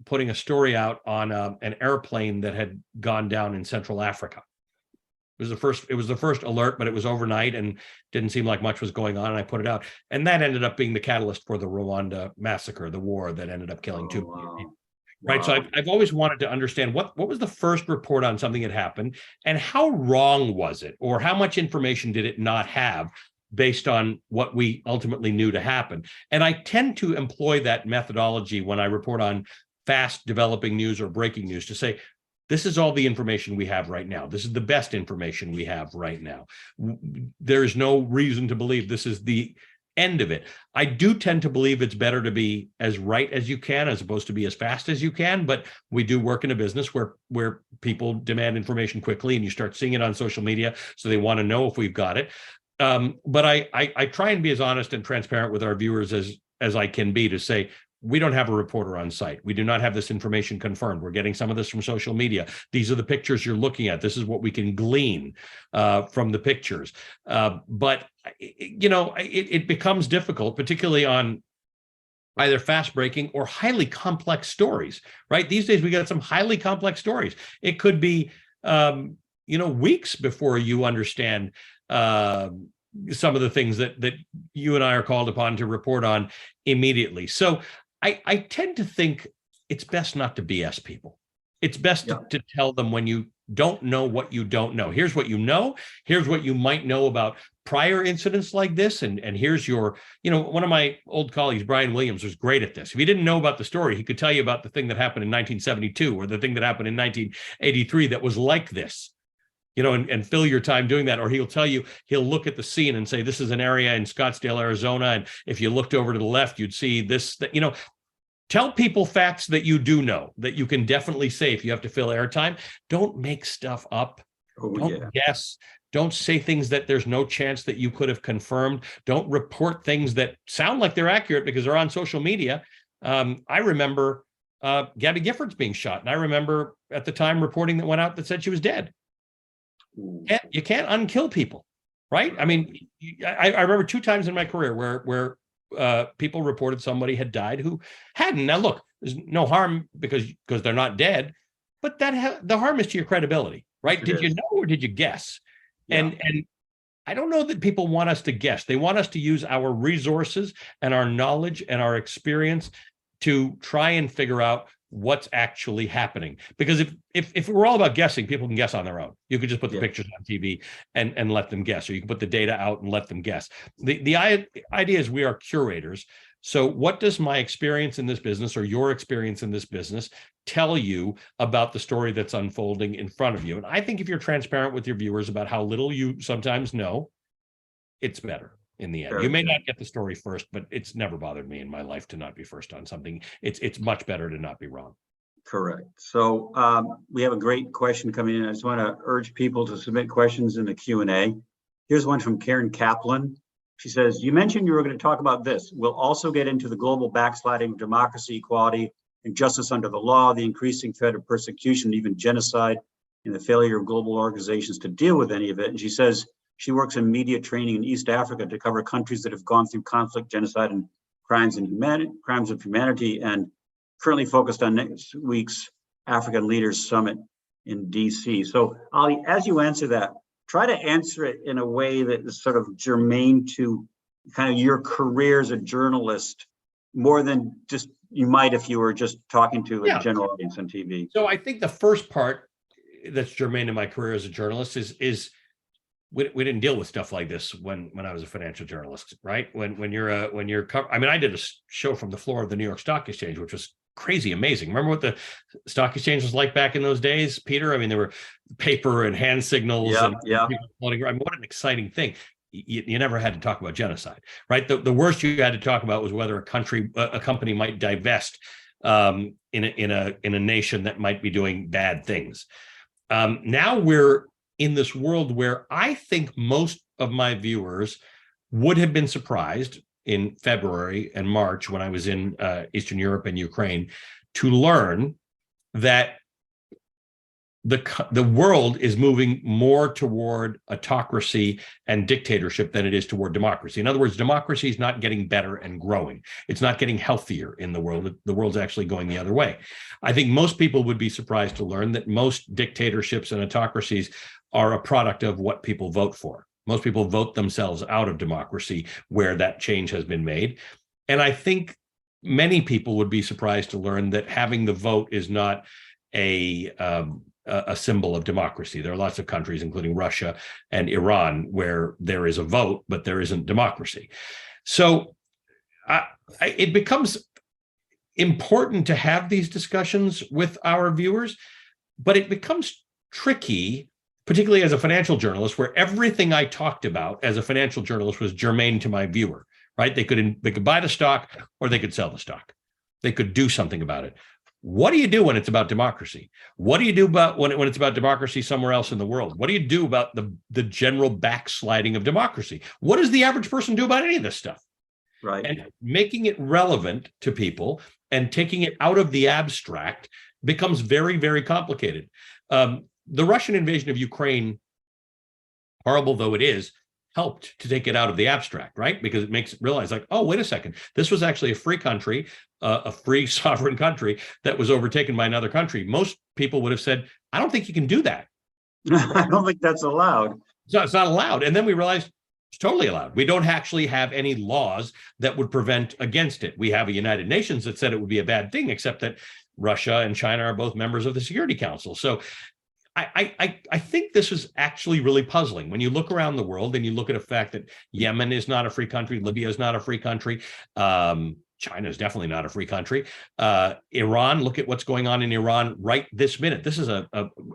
Speaker 2: putting a story out on an airplane that had gone down in Central Africa. It was the first alert, but it was overnight and didn't seem like much was going on. And I put it out. And that ended up being the catalyst for the Rwanda massacre, the war that ended up killing 2 million people. Right. So I've always wanted to understand what was the first report on something that happened, and how wrong was it, or how much information did it not have based on what we ultimately knew to happen. And I tend to employ that methodology when I report on fast developing news or breaking news, to say, this is all the information we have right now. This is the best information we have right now. There is no reason to believe this is the end of it. I do tend to believe it's better to be as right as you can as opposed to be as fast as you can, but we do work in a business where people demand information quickly, and you start seeing it on social media, so they want to know if we've got it. But I try and be as honest and transparent with our viewers as I can be, to say, we don't have a reporter on site. We do not have this information confirmed. We're getting some of this from social media. These are the pictures you're looking at. This is what we can glean from the pictures. But, it becomes difficult, particularly on either fast breaking or highly complex stories, right? These days, we got some highly complex stories. It could be, weeks before you understand some of the things that you and I are called upon to report on immediately. So I tend to think it's best not to BS people. It's best to tell them when you don't know what you don't know. Here's what you know. Here's what you might know about prior incidents like this. And here's your, one of my old colleagues, Brian Williams, was great at this. If you didn't know about the story, he could tell you about the thing that happened in 1972 or the thing that happened in 1983 that was like this. And fill your time doing that. Or he'll tell you, he'll look at the scene and say, this is an area in Scottsdale, Arizona. And if you looked over to the left, you'd see this, tell people facts that you do know, that you can definitely say if you have to fill airtime. Don't make stuff up. Don't guess. Don't say things that there's no chance that you could have confirmed. Don't report things that sound like they're accurate because they're on social media. I remember Gabby Giffords being shot. And I remember at the time reporting that went out that said she was dead. You can't unkill people, right? I mean, I remember 2 times in my career where people reported somebody had died who hadn't. Now, look, there's no harm because they're not dead, but the harm is to your credibility, right? Did you know or did you guess? Yeah. And I don't know that people want us to guess. They want us to use our resources and our knowledge and our experience to try and figure out what's actually happening. Because if we're all about guessing, people can guess on their own. You could just put the pictures on TV and let them guess, or you can put the data out and let them guess. The idea is we are curators. So what does my experience in this business or your experience in this business tell you about the story that's unfolding in front of you? And I think if you're transparent with your viewers about how little you sometimes know, it's better. In the end, you may not get the story first, but it's never bothered me in my life to not be first on something. It's much better to not be wrong.
Speaker 1: Correct. So we have a great question coming in. I just want to urge people to submit questions in the Q&A. Here's one from Karen Kaplan. She says, you mentioned you were going to talk about this. We'll also get into the global backsliding of democracy, equality, and justice under the law, the increasing threat of persecution, even genocide, and the failure of global organizations to deal with any of it. And she says, she works in media training in East Africa to cover countries that have gone through conflict, genocide, and crimes of humanity, and currently focused on next week's African Leaders Summit in DC. So, Ali, as you answer that, try to answer it in a way that is sort of germane to kind of your career as a journalist, more than just you might if you were just talking to a general audience on TV.
Speaker 2: So I think the first part that's germane to my career as a journalist is we didn't deal with stuff like this when I was a financial journalist, right? I mean, I did a show from the floor of the New York Stock Exchange, which was crazy amazing. Remember what the stock exchange was like back in those days, Peter? I mean, there were paper and hand signals and people floating around. I mean, what an exciting thing. You never had to talk about genocide, right? The worst you had to talk about was whether a company might divest in a nation that might be doing bad things. Now we're in this world where I think most of my viewers would have been surprised in February and March when I was in Eastern Europe and Ukraine to learn that the world is moving more toward autocracy and dictatorship than it is toward democracy. In other words, democracy is not getting better and growing. It's not getting healthier in the world. The world's actually going the other way. I think most people would be surprised to learn that most dictatorships and autocracies are a product of what people vote for. Most people vote themselves out of democracy where that change has been made. And I think many people would be surprised to learn that having the vote is not a symbol of democracy. There are lots of countries, including Russia and Iran, where there is a vote, but there isn't democracy. So it becomes important to have these discussions with our viewers, but it becomes tricky, particularly as a financial journalist, where everything I talked about as a financial journalist was germane to my viewer, right? They could buy the stock or they could sell the stock. They could do something about it. What do you do when it's about democracy? What do you do about when it's about democracy somewhere else in the world? What do you do about the general backsliding of democracy? What does the average person do about any of this stuff?
Speaker 1: Right.
Speaker 2: And making it relevant to people and taking it out of the abstract becomes very, very complicated. The Russian invasion of Ukraine, horrible though it is, helped to take it out of the abstract, right? Because it makes it realize, like, oh, wait a second, this was actually a free country, a free sovereign country that was overtaken by another country. Most people would have said, I don't think you can do that.
Speaker 1: I don't think that's allowed.
Speaker 2: So it's not allowed. And then we realized it's totally allowed. We don't actually have any laws that would prevent against it. We have a United Nations that said it would be a bad thing, except that Russia and China are both members of the Security Council. So I think this is actually really puzzling when you look around the world and you look at the fact that Yemen is not a free country, Libya is not a free country, China is definitely not a free country. Iran, look at what's going on in Iran right this minute. This is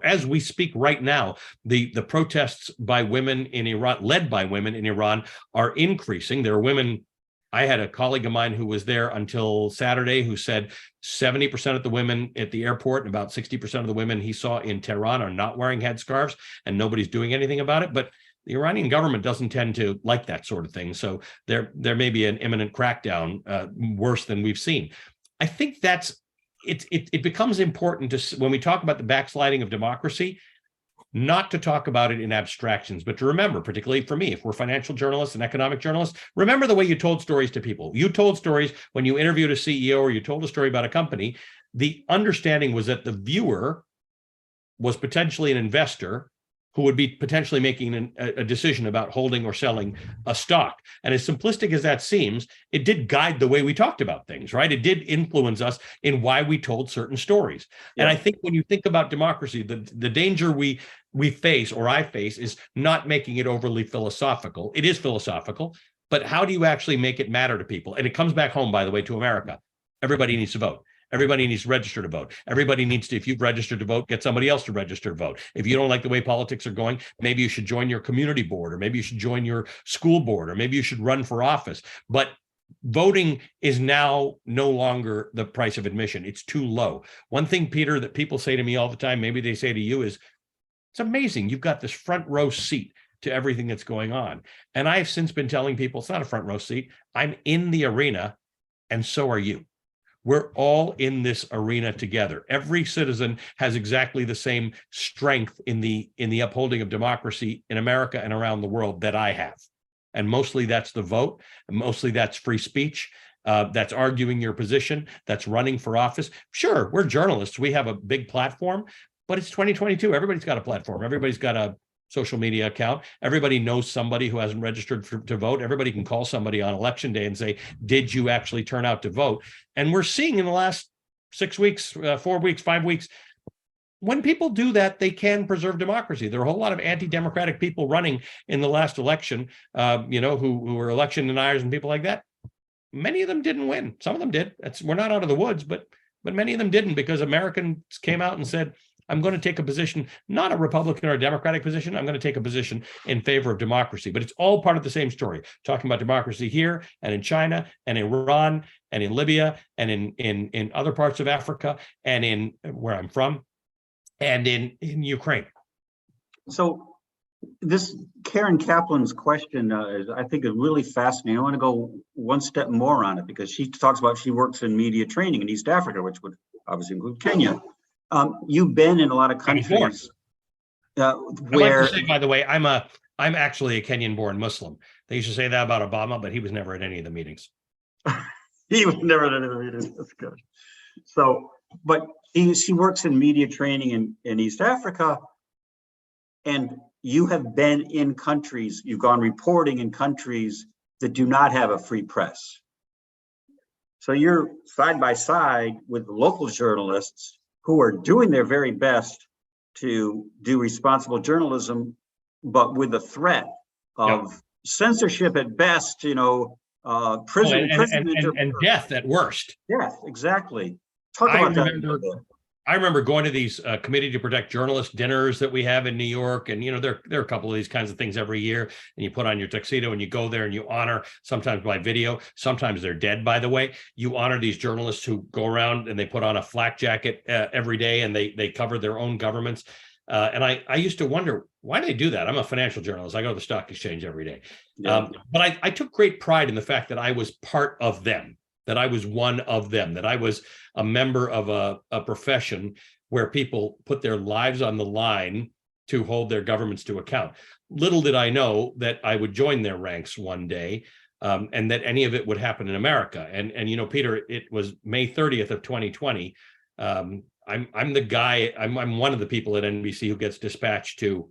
Speaker 2: as we speak right now, the protests by women in Iran, led by women in Iran, are increasing. There are women. I had a colleague of mine who was there until Saturday who said 70% of the women at the airport and about 60% of the women he saw in Tehran are not wearing headscarves, and nobody's doing anything about it. But the Iranian government doesn't tend to like that sort of thing. So there may be an imminent crackdown, worse than we've seen. I think it becomes important to, when we talk about the backsliding of democracy, not to talk about it in abstractions, but to remember, particularly for me, if we're financial journalists and economic journalists, remember the way you told stories to people. You told stories when you interviewed a CEO or you told a story about a company. The understanding was that the viewer was potentially an investor who would be potentially making a decision about holding or selling a stock. And as simplistic as that seems, it did guide the way we talked about things, right? It did influence us in why we told certain stories. Yeah. And I think when you think about democracy, the danger we face, or I face, is not making it overly philosophical. It is philosophical, but how do you actually make it matter to people? And it comes back home, by the way, to America. Everybody needs to vote. Everybody needs to register to vote. Everybody needs to, if you've registered to vote, get somebody else to register to vote. If you don't like the way politics are going, maybe you should join your community board, or maybe you should join your school board, or maybe you should run for office. But voting is now no longer the price of admission. It's too low. One thing, Peter, that people say to me all the time, maybe they say to you, is it's amazing. You've got this front row seat to everything that's going on. And I've since been telling people it's not a front row seat. I'm in the arena, and so are you. We're all in this arena together. Every citizen has exactly the same strength in the upholding of democracy in America and around the world that I have. And mostly that's the vote. And mostly that's free speech. That's arguing your position. That's running for office. Sure, we're journalists. We have a big platform, but it's 2022. Everybody's got a platform. Everybody's got a social media account. Everybody knows somebody who hasn't registered to vote. Everybody can call somebody on election day and say, did you actually turn out to vote? And we're seeing in the last 6 weeks, 4 weeks, 5 weeks, when people do that, they can preserve democracy. There are a whole lot of anti-democratic people running in the last election, who were election deniers and people like that. Many of them didn't win. Some of them did. We're not out of the woods, but many of them didn't, because Americans came out and said, I'm going to take a position, not a Republican or a Democratic position. I'm going to take a position in favor of democracy. But it's all part of the same story, talking about democracy here and in China and Iran and in Libya and in other parts of Africa and in where I'm from and in Ukraine.
Speaker 1: So this Karen Kaplan's question I think is really fascinating. I want to go one step more on it, because she talks about she works in media training in East Africa, which would obviously include Kenya. You've been in a lot of countries
Speaker 2: where, I'd like to say, by the way, I'm actually a Kenyan-born Muslim. They used to say that about Obama, but he was never at any of the meetings.
Speaker 1: He was never at any of the meetings. That's good. So, but she works in media training in East Africa, and you have been in countries, you've gone reporting in countries that do not have a free press. So you're side by side with local journalists who are doing their very best to do responsible journalism, but with the threat of censorship at best, prison
Speaker 2: and death at worst.
Speaker 1: Death, exactly. Talk about that a little bit.
Speaker 2: I remember going to these Committee to Protect Journalists dinners that we have in New York. And, there are a couple of these kinds of things every year. And you put on your tuxedo and you go there and you honor, sometimes by video, sometimes they're dead, by the way. You honor these journalists who go around and they put on a flak jacket every day and they cover their own governments. And I used to wonder, why do they do that? I'm a financial journalist. I go to the stock exchange every day.
Speaker 1: Yeah.
Speaker 2: But I took great pride in the fact that I was part of them, that I was one of them, that I was a member of a profession where people put their lives on the line to hold their governments to account. Little did I know that I would join their ranks one day, and that any of it would happen in America. And Peter, it was May 30th of 2020. I'm the guy, I'm one of the people at NBC who gets dispatched to,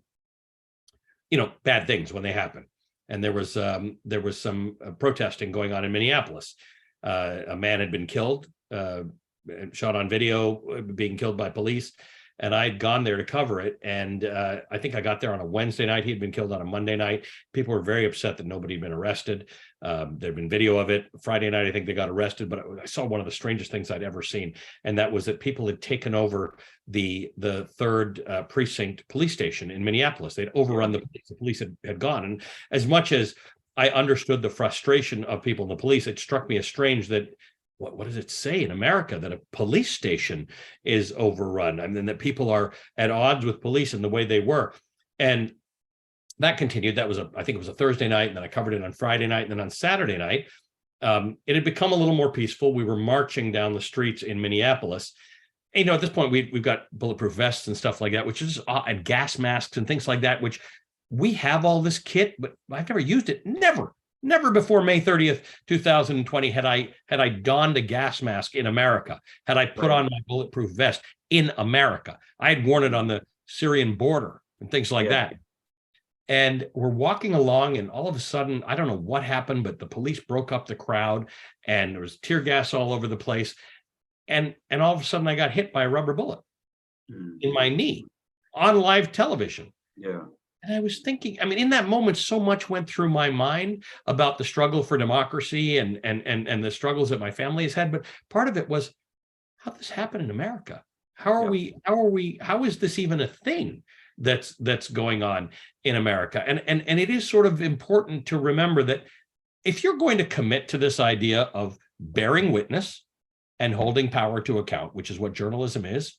Speaker 2: bad things when they happen. And there was some protesting going on in Minneapolis. A man had been killed, shot on video, being killed by police. And I'd gone there to cover it. And I think I got there on a Wednesday night. He had been killed on a Monday night. People were very upset that nobody had been arrested. There'd been video of it. Friday night, I think they got arrested. But I saw one of the strangest things I'd ever seen. And that was that people had taken over the 3rd precinct police station in Minneapolis. They'd overrun the police. The police had gone. And as much as I understood the frustration of people in the police, it struck me as strange that what does it say in America that a police station is overrun? I mean, that people are at odds with police in the way they were. And that continued. That was I think it was a Thursday night, and then I covered it on Friday night, and then on Saturday night, it had become a little more peaceful. We were marching down the streets in Minneapolis. And, at this point, we've got bulletproof vests and stuff like that, which is and gas masks and things like that, which we have all this kit, but I've never used it. Never before May 30th, 2020 had I donned a gas mask in America, had I put on my bulletproof vest in America. I had worn it on the Syrian border and things like that. And we're walking along, and all of a sudden, I don't know what happened, but the police broke up the crowd, and there was tear gas all over the place. And all of a sudden, I got hit by a rubber bullet in my knee on live television.
Speaker 1: Yeah.
Speaker 2: And I was thinking, I mean, in that moment, so much went through my mind about the struggle for democracy and the struggles that my family has had. But part of it was, how this happen in America? How is this even a thing that's going on in America? And it is sort of important to remember that if you're going to commit to this idea of bearing witness and holding power to account, which is what journalism is,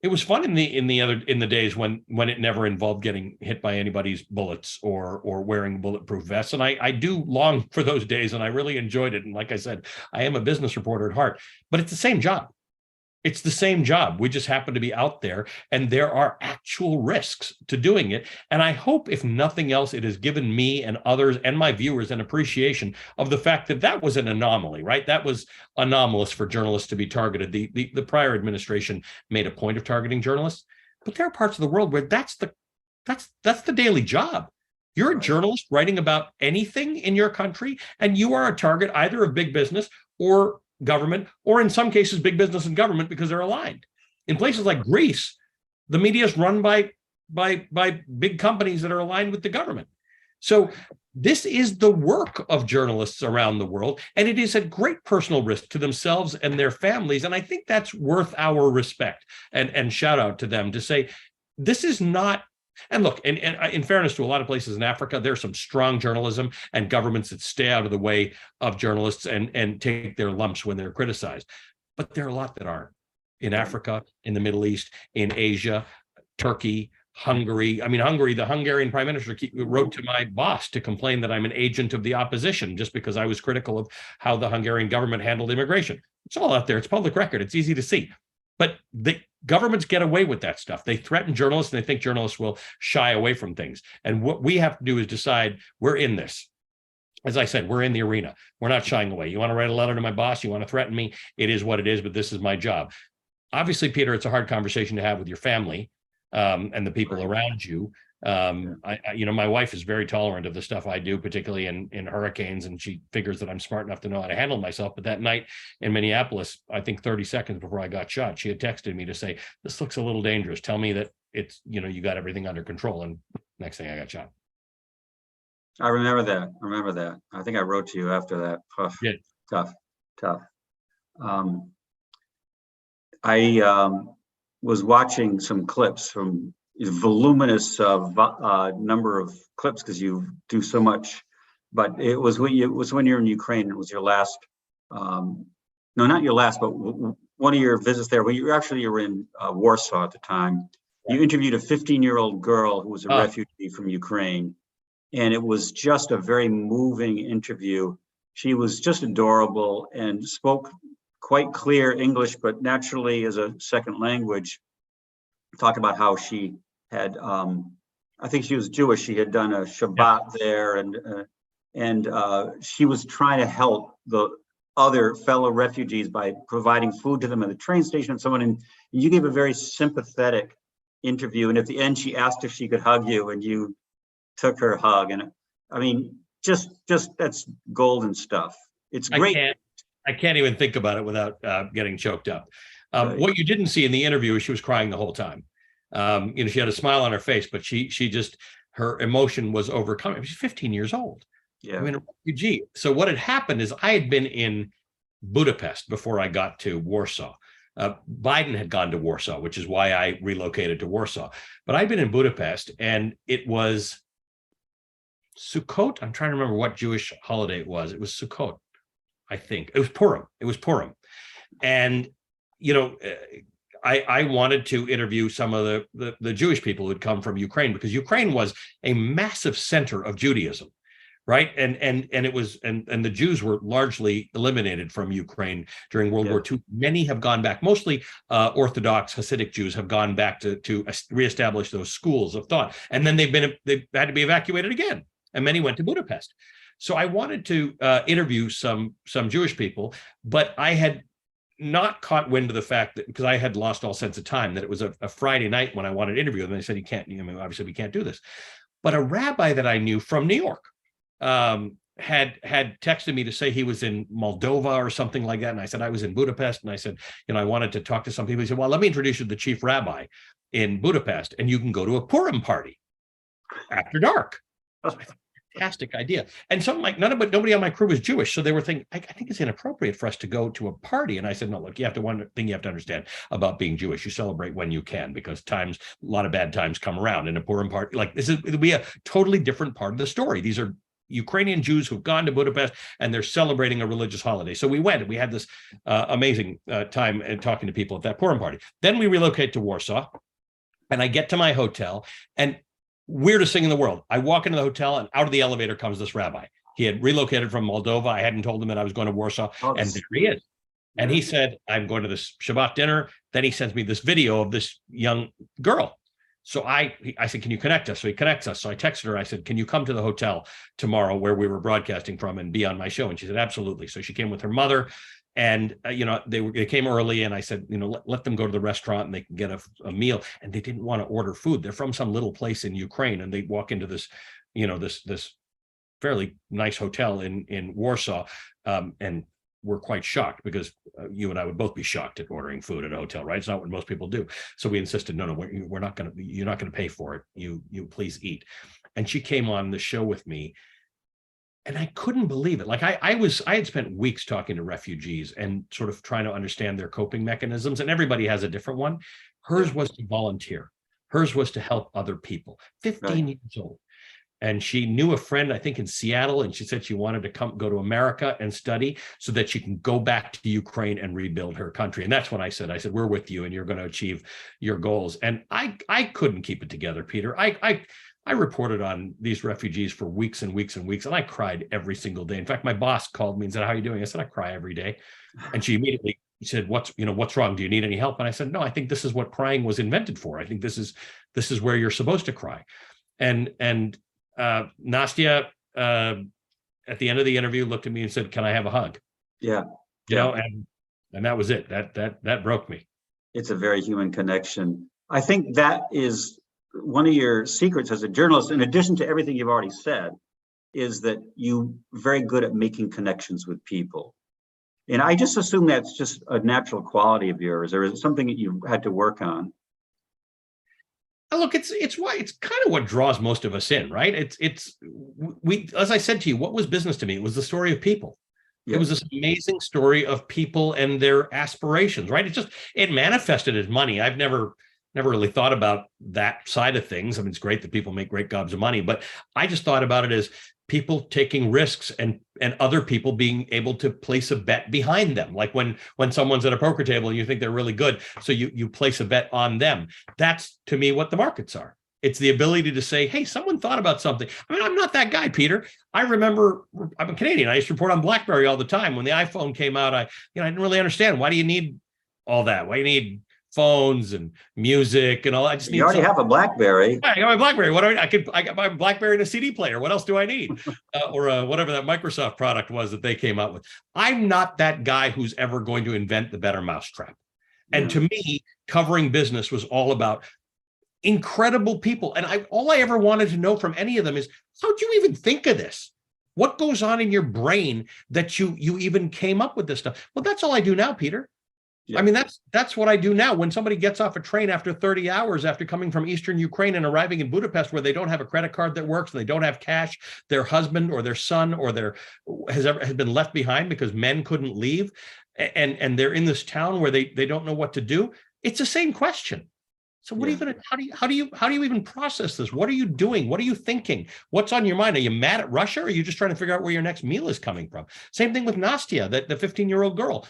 Speaker 2: it was fun in the days when it never involved getting hit by anybody's bullets or wearing bulletproof vests. And I do long for those days, and I really enjoyed it. And like I said, I am a business reporter at heart, but it's the same job. It's the same job. We just happen to be out there, and there are actual risks to doing it. And I hope, if nothing else, it has given me and others and my viewers an appreciation of the fact that was an anomaly, right? That was anomalous for journalists to be targeted. The prior administration made a point of targeting journalists, but there are parts of the world where that's the daily job. You're a journalist writing about anything in your country, and you are a target either of big business or government, or in some cases, big business and government, because they're aligned. In places like Greece, the media is run by big companies that are aligned with the government. So this is the work of journalists around the world, and it is at great personal risk to themselves and their families. And I think that's worth our respect and shout out to them to say, this is not. And look, and in fairness to a lot of places in Africa, there's some strong journalism and governments that stay out of the way of journalists and take their lumps when they're criticized. But there are a lot that aren't. In Africa, in the Middle East, in Asia, Turkey, Hungary. I mean, Hungary, the Hungarian prime minister wrote to my boss to complain that I'm an agent of the opposition just because I was critical of how the Hungarian government handled immigration. It's all out there. It's public record. It's easy to see. But the governments get away with that stuff. They threaten journalists, and they think journalists will shy away from things. And what we have to do is decide we're in this. As I said, we're in the arena. We're not shying away. You want to write a letter to my boss? You want to threaten me? It is what it is, but this is my job. Obviously, Peter, it's a hard conversation to have with your family and the people around you. My wife is very tolerant of the stuff I do, particularly in hurricanes, and she figures that I'm smart enough to know how to handle myself. But that night in Minneapolis, I think 30 seconds before I got shot, she had texted me to say, "This looks a little dangerous. Tell me that it's, you got everything under control." And next thing, I got shot.
Speaker 1: I remember that. I think I wrote to you after that.
Speaker 2: Yeah.
Speaker 1: Tough. I was watching some clips from voluminous number of clips because you do so much. But it was when you're in Ukraine. It was your last, no, not your last, but one of your visits there. Well, you were in Warsaw at the time. You interviewed a 15-year-old girl who was a refugee from Ukraine, and it was just a very moving interview. She was just adorable and spoke quite clear English, but naturally as a second language, talked about how she had, I think she was Jewish. She had done a Shabbat there, and she was trying to help the other fellow refugees by providing food to them at the train station and so on. And you gave a very sympathetic interview. And at the end, she asked if she could hug you, and you took her hug. And I mean, just that's golden stuff. It's great.
Speaker 2: I can't even think about it without getting choked up.
Speaker 1: Right.
Speaker 2: What you didn't see in the interview is she was crying the whole time. She had a smile on her face, but she just, her emotion was overcoming. She's 15 years old.
Speaker 1: Yeah.
Speaker 2: I mean, a refugee. So what had happened is I had been in Budapest before I got to Warsaw. Biden had gone to Warsaw, which is why I relocated to Warsaw. But I'd been in Budapest, and it was Sukkot. I'm trying to remember what Jewish holiday it was. It was Sukkot, I think. It was Purim. It was Purim. And, I wanted to interview some of the Jewish people who had come from Ukraine, because Ukraine was a massive center of Judaism. Right. And it was, and the Jews were largely eliminated from Ukraine during World War II. Many have gone back, mostly Orthodox Hasidic Jews have gone back to reestablish those schools of thought. And then they've had to be evacuated again. And many went to Budapest. So I wanted to interview some Jewish people, but I had not caught wind of the fact that, because I had lost all sense of time, that it was a Friday night when I wanted to interview them. And they said, you can't, obviously we can't do this. But a rabbi that I knew from New York had texted me to say he was in Moldova or something like that. And I said, I was in Budapest. And I said, I wanted to talk to some people. He said, well, let me introduce you to the chief rabbi in Budapest, and you can go to a Purim party after dark. So I thought, fantastic idea. And nobody on my crew was Jewish. So they were thinking, I think it's inappropriate for us to go to a party. And I said, no, look, one thing you have to understand about being Jewish, you celebrate when you can, because a lot of bad times come around. In a Purim party, like this, it'll be a totally different part of the story. These are Ukrainian Jews who've gone to Budapest, and they're celebrating a religious holiday. So we went, and we had this amazing time talking to people at that Purim party. Then we relocate to Warsaw, and I get to my hotel, and weirdest thing in the world, I walk into the hotel, and out of the elevator comes this rabbi. He had relocated from Moldova. I hadn't told him that I was going to Warsaw, and there he is. And he said, I'm going to this Shabbat dinner. Then he sends me this video of this young girl. So I said, can you connect us? So he connects us. So I texted her. I said, can you come to the hotel tomorrow where we were broadcasting from and be on my show? And she said, absolutely. So she came with her mother, and they came early, and I said, let them go to the restaurant and they can get a meal. And they didn't want to order food. They're from some little place in Ukraine, and they walk into this, this fairly nice hotel in Warsaw, and we're quite shocked, because you and I would both be shocked at ordering food at a hotel, right? It's not what most people do. So we insisted, no, you're not going to pay for it. You please eat. And she came on the show with me, and I couldn't believe it. Like I had spent weeks talking to refugees and sort of trying to understand their coping mechanisms, and everybody has a different one. Hers was to volunteer. Hers was to help other people. 15 years old. And she knew a friend, I think, in Seattle, and she said she wanted to go to America and study so that she can go back to Ukraine and rebuild her country. And that's when I said, we're with you, and you're going to achieve your goals. And I couldn't keep it together, Peter. I reported on these refugees for weeks and weeks and weeks, and I cried every single day. In fact, my boss called me and said, how are you doing? I said, I cry every day. And she immediately said, what's wrong? Do you need any help? And I said, no, I think this is what crying was invented for. I think this is where you're supposed to cry. And Nastya, at the end of the interview, looked at me and said, can I have a hug?
Speaker 1: Yeah.
Speaker 2: And that was it. That broke me.
Speaker 1: It's a very human connection. I think that is one of your secrets as a journalist, in addition to everything you've already said, is that you're very good at making connections with people. And I just assume that's just a natural quality of yours, or is it something that you had to work on?
Speaker 2: Look, it's kind of what draws most of us in, right? We, as I said to you, what was business to me? It was the story of people. It was this amazing story of people and their aspirations, right? It manifested as money. I've never really thought about that side of things. I mean, it's great that people make great gobs of money, but I just thought about it as people taking risks and other people being able to place a bet behind them. Like when someone's at a poker table and you think they're really good, so you place a bet on them. That's, to me, what the markets are. It's the ability to say, hey, someone thought about something. I mean, I'm not that guy, Peter. I remember, I'm a Canadian. I used to report on BlackBerry all the time. When the iPhone came out, I didn't really understand. Why do you need all that? Why do you need phones and music and all? I just need.
Speaker 1: You already have a BlackBerry.
Speaker 2: I got my BlackBerry. What I got my BlackBerry and a CD player. What else do I need? Or whatever that Microsoft product was that they came out with. I'm not that guy who's ever going to invent the better mousetrap. And to me, covering business was all about incredible people. And all I ever wanted to know from any of them is, how'd you even think of this? What goes on in your brain that you even came up with this stuff? Well, that's all I do now, Peter. Yeah. I mean, that's what I do now. When somebody gets off a train after 30 hours after coming from Eastern Ukraine and arriving in Budapest, where they don't have a credit card that works, and they don't have cash, their husband or their son or has been left behind because men couldn't leave, and they're in this town where they don't know what to do. It's the same question. So what are you going to, how do you even process this? What are you doing? What are you thinking? What's on your mind? Are you mad at Russia? Or are you just trying to figure out where your next meal is coming from? Same thing with Nastya, the 15-year-old girl.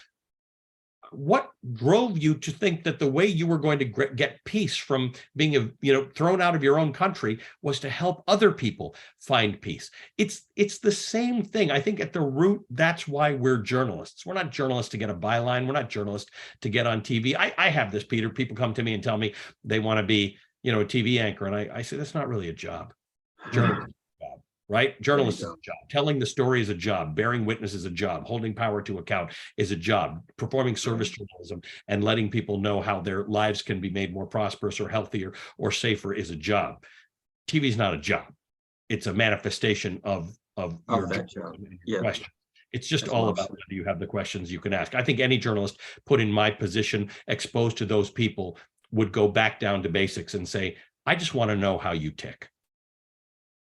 Speaker 2: What drove you to think that the way you were going to get peace from being thrown out of your own country was to help other people find peace? It's the same thing. I think at the root, that's why we're journalists. We're not journalists to get a byline. We're not journalists to get on TV. I have this, Peter. People come to me and tell me they want to be, a TV anchor. And I say, that's not really a job. Journalism. Right? Journalism is a job. Telling the story is a job. Bearing witness is a job. Holding power to account is a job. Performing service journalism and letting people know how their lives can be made more prosperous or healthier or safer is a job. TV is not a job. It's a manifestation of your job. Question. It's just all about whether you have the questions you can ask. I think any journalist put in my position, exposed to those people, would go back down to basics and say, I just want to know how you tick.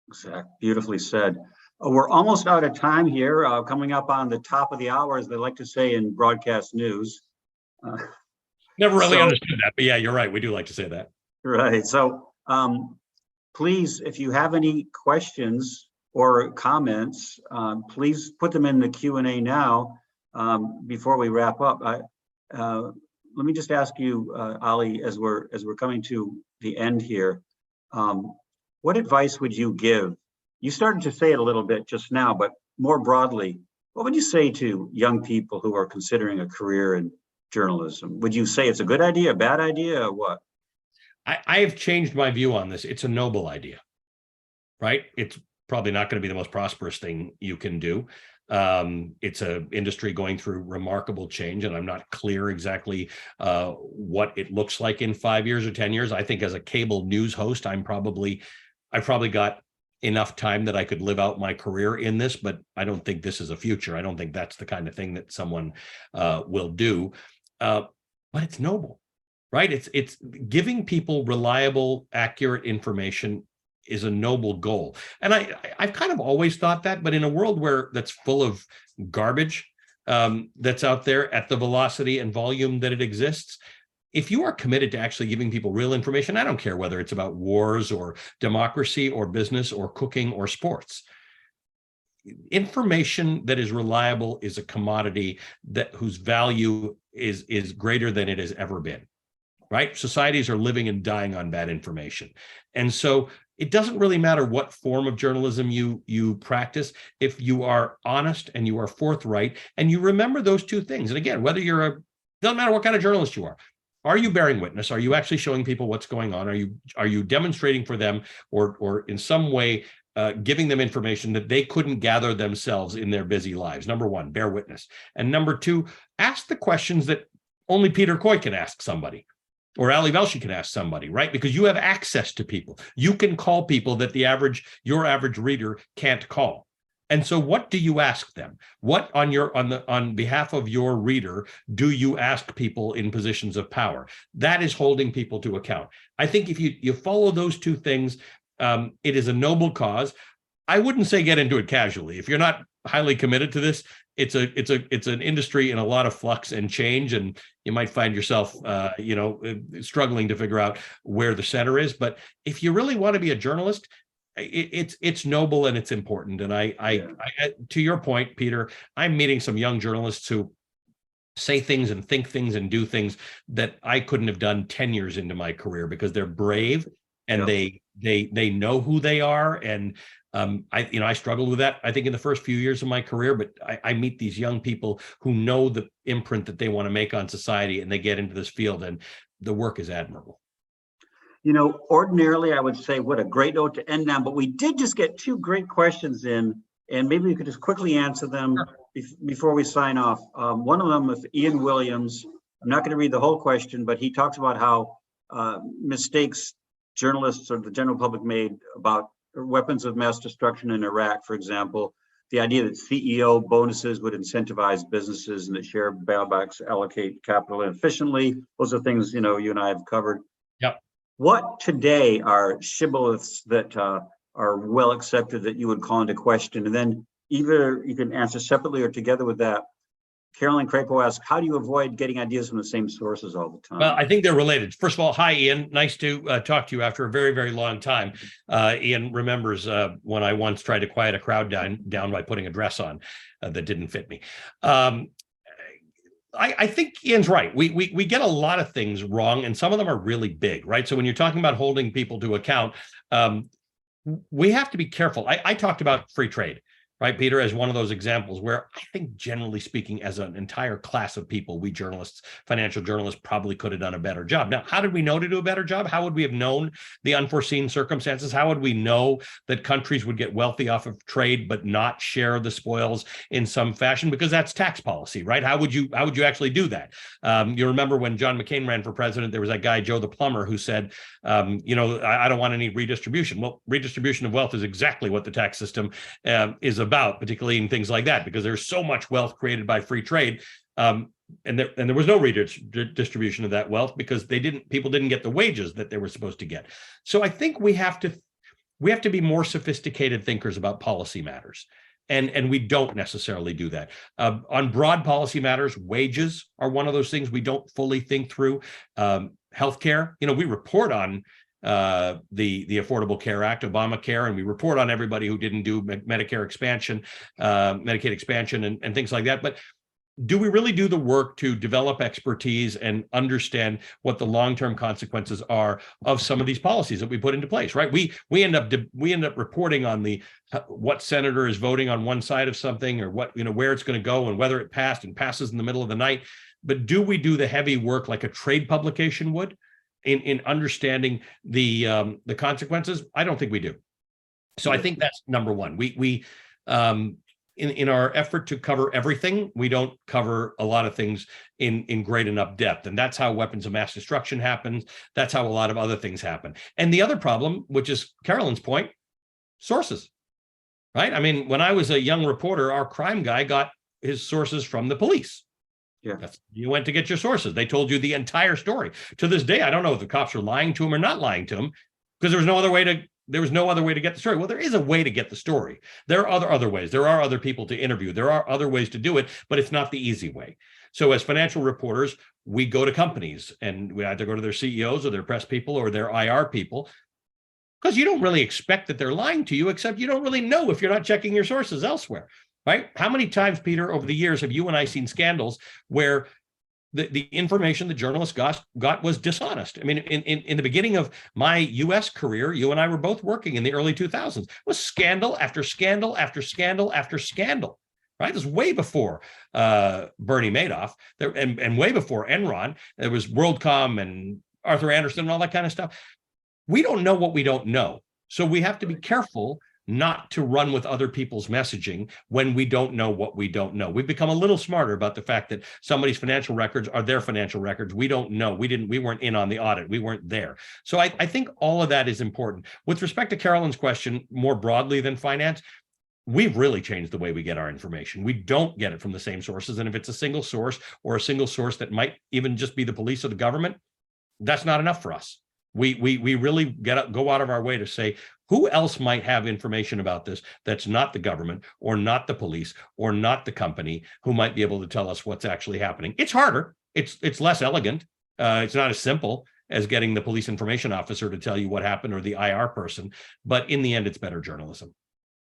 Speaker 1: Exactly. Beautifully said. We're almost out of time here, coming up on the top of the hour, as they like to say in broadcast news.
Speaker 2: Never really understood that, but yeah, you're right. We do like to say that.
Speaker 1: Right. So please, if you have any questions or comments, please put them in the Q&A now before we wrap up. Let me just ask you, Ali, as we're coming to the end here, what advice would you give? You started to say it a little bit just now, but more broadly, what would you say to young people who are considering a career in journalism? Would you say it's a good idea, a bad idea, or what?
Speaker 2: I have changed my view on this. It's a noble idea, right? It's probably not going to be the most prosperous thing you can do. It's an industry going through remarkable change, and I'm not clear exactly what it looks like in 5 years or 10 years. I think as a cable news host, I've probably got enough time that I could live out my career in this, but I don't think this is a future. I don't think that's the kind of thing that someone will do. But it's noble, right? It's giving people reliable, accurate information is a noble goal. And I've kind of always thought that, but in a world that's full of garbage that's out there at the velocity and volume that it exists, if you are committed to actually giving people real information, I don't care whether it's about wars or democracy or business or cooking or sports. Information that is reliable is a commodity whose value is greater than it has ever been, right? Societies are living and dying on bad information. And so it doesn't really matter what form of journalism you practice, if you are honest and you are forthright and you remember those two things. And again, doesn't matter what kind of journalist you are. Are you bearing witness? Are you actually showing people what's going on? Are you demonstrating for them or in some way giving them information that they couldn't gather themselves in their busy lives? Number one, bear witness. And number two, ask the questions that only Peter Coy can ask somebody, or Ali Velshi can ask somebody, right? Because you have access to people. You can call people that your average reader can't call. And so what do you ask them? What on behalf of your reader do you ask people in positions of power? That is holding people to account. I think if you follow those two things, it is a noble cause. I wouldn't say get into it casually. If you're not highly committed to this. It's an industry in a lot of flux and change, and you might find yourself, struggling to figure out where the center is. But if you really want to be a journalist, it's noble and it's important. And I to your point, Peter, I'm meeting some young journalists who say things and think things and do things that I couldn't have done 10 years into my career, because they're brave and they know who they are. And I struggled with that, I think, in the first few years of my career, but I meet these young people who know the imprint that they want to make on society, and they get into this field, and the work is admirable.
Speaker 1: Ordinarily, I would say what a great note to end on, but we did just get two great questions in, and maybe we could just quickly answer them before we sign off. One of them is Ian Williams. I'm not going to read the whole question, but he talks about how mistakes journalists or the general public made about weapons of mass destruction in Iraq, for example. The idea that CEO bonuses would incentivize businesses and that share buybacks allocate capital efficiently. Those are things, you and I have covered.
Speaker 2: Yep.
Speaker 1: What today are shibboleths that are well accepted that you would call into question? And then either you can answer separately or together with that. Carolyn Crapo asks, how do you avoid getting ideas from the same sources all the time?
Speaker 2: Well, I think they're related. First of all, hi, Ian. Nice to talk to you after a very, very long time. Ian remembers when I once tried to quiet a crowd down by putting a dress on that didn't fit me. I think Ian's right. We get a lot of things wrong, and some of them are really big, right? So when you're talking about holding people to account, we have to be careful. I talked about free trade, right, Peter, as one of those examples where I think, generally speaking, as an entire class of people, we journalists, financial journalists, probably could have done a better job. Now, how did we know to do a better job? How would we have known the unforeseen circumstances? How would we know that countries would get wealthy off of trade but not share the spoils in some fashion? Because that's tax policy, right? How would you actually do that? You remember when John McCain ran for president, there was that guy, Joe the plumber, who said, I don't want any redistribution. Well, redistribution of wealth is exactly what the tax system is about, particularly in things like that, because there's so much wealth created by free trade, and there was no redistribution of that wealth because people didn't get the wages that they were supposed to get. So I think we have to be more sophisticated thinkers about policy matters, and we don't necessarily do that. On broad policy matters, wages are one of those things we don't fully think through. Healthcare, we report on the Affordable Care Act, Obamacare, and we report on everybody who didn't do Medicare expansion, Medicaid expansion, and things like that. But do we really do the work to develop expertise and understand what the long-term consequences are of some of these policies that we put into place? Right? We end up reporting on what senator is voting on one side of something, or what where it's going to go, and whether it passed and passes in the middle of the night. But do we do the heavy work like a trade publication would in understanding the consequences? I don't think we do. So I think that's number one. We in our effort to cover everything, we don't cover a lot of things in great enough depth. And that's how weapons of mass destruction happens. That's how a lot of other things happen. And the other problem, which is Carolyn's point, sources, right? I mean, when I was a young reporter, our crime guy got his sources from the police. Yeah, you went to get your sources. They told you the entire story. To this day, I don't know if the cops are lying to him or not lying to him, because there was no other way to get the story. Well, there is a way to get the story. There are other ways. There are other people to interview. There are other ways to do it, but it's not the easy way. So as financial reporters, we go to companies, and we either go to their CEOs or their press people or their IR people, because you don't really expect that they're lying to you, except you don't really know if you're not checking your sources elsewhere. Right? How many times, Peter, over the years have you and I seen scandals where the information the journalists got was dishonest? I mean, in the beginning of my U.S. career, you and I were both working in the early 2000s. It was scandal after scandal after scandal after scandal. Right? This was way before Bernie Madoff, and way before Enron. There was WorldCom and Arthur Andersen and all that kind of stuff. We don't know what we don't know. So we have to be careful not to run with other people's messaging when we don't know what we don't know. We've become a little smarter about the fact that somebody's financial records are their financial records. We don't know. We weren't in on the audit. We weren't there. So I think all of that is important. With respect to Carolyn's question, more broadly than finance, we've really changed the way we get our information. We don't get it from the same sources. And if it's a single source, or a single source that might even just be the police or the government, that's not enough for us. We really go out of our way to say, Who else might have information about this that's not the government or not the police or not the company who might be able to tell us what's actually happening? It's harder. It's less elegant. It's not as simple as getting the police information officer to tell you what happened or the IR person. But in the end, it's better journalism.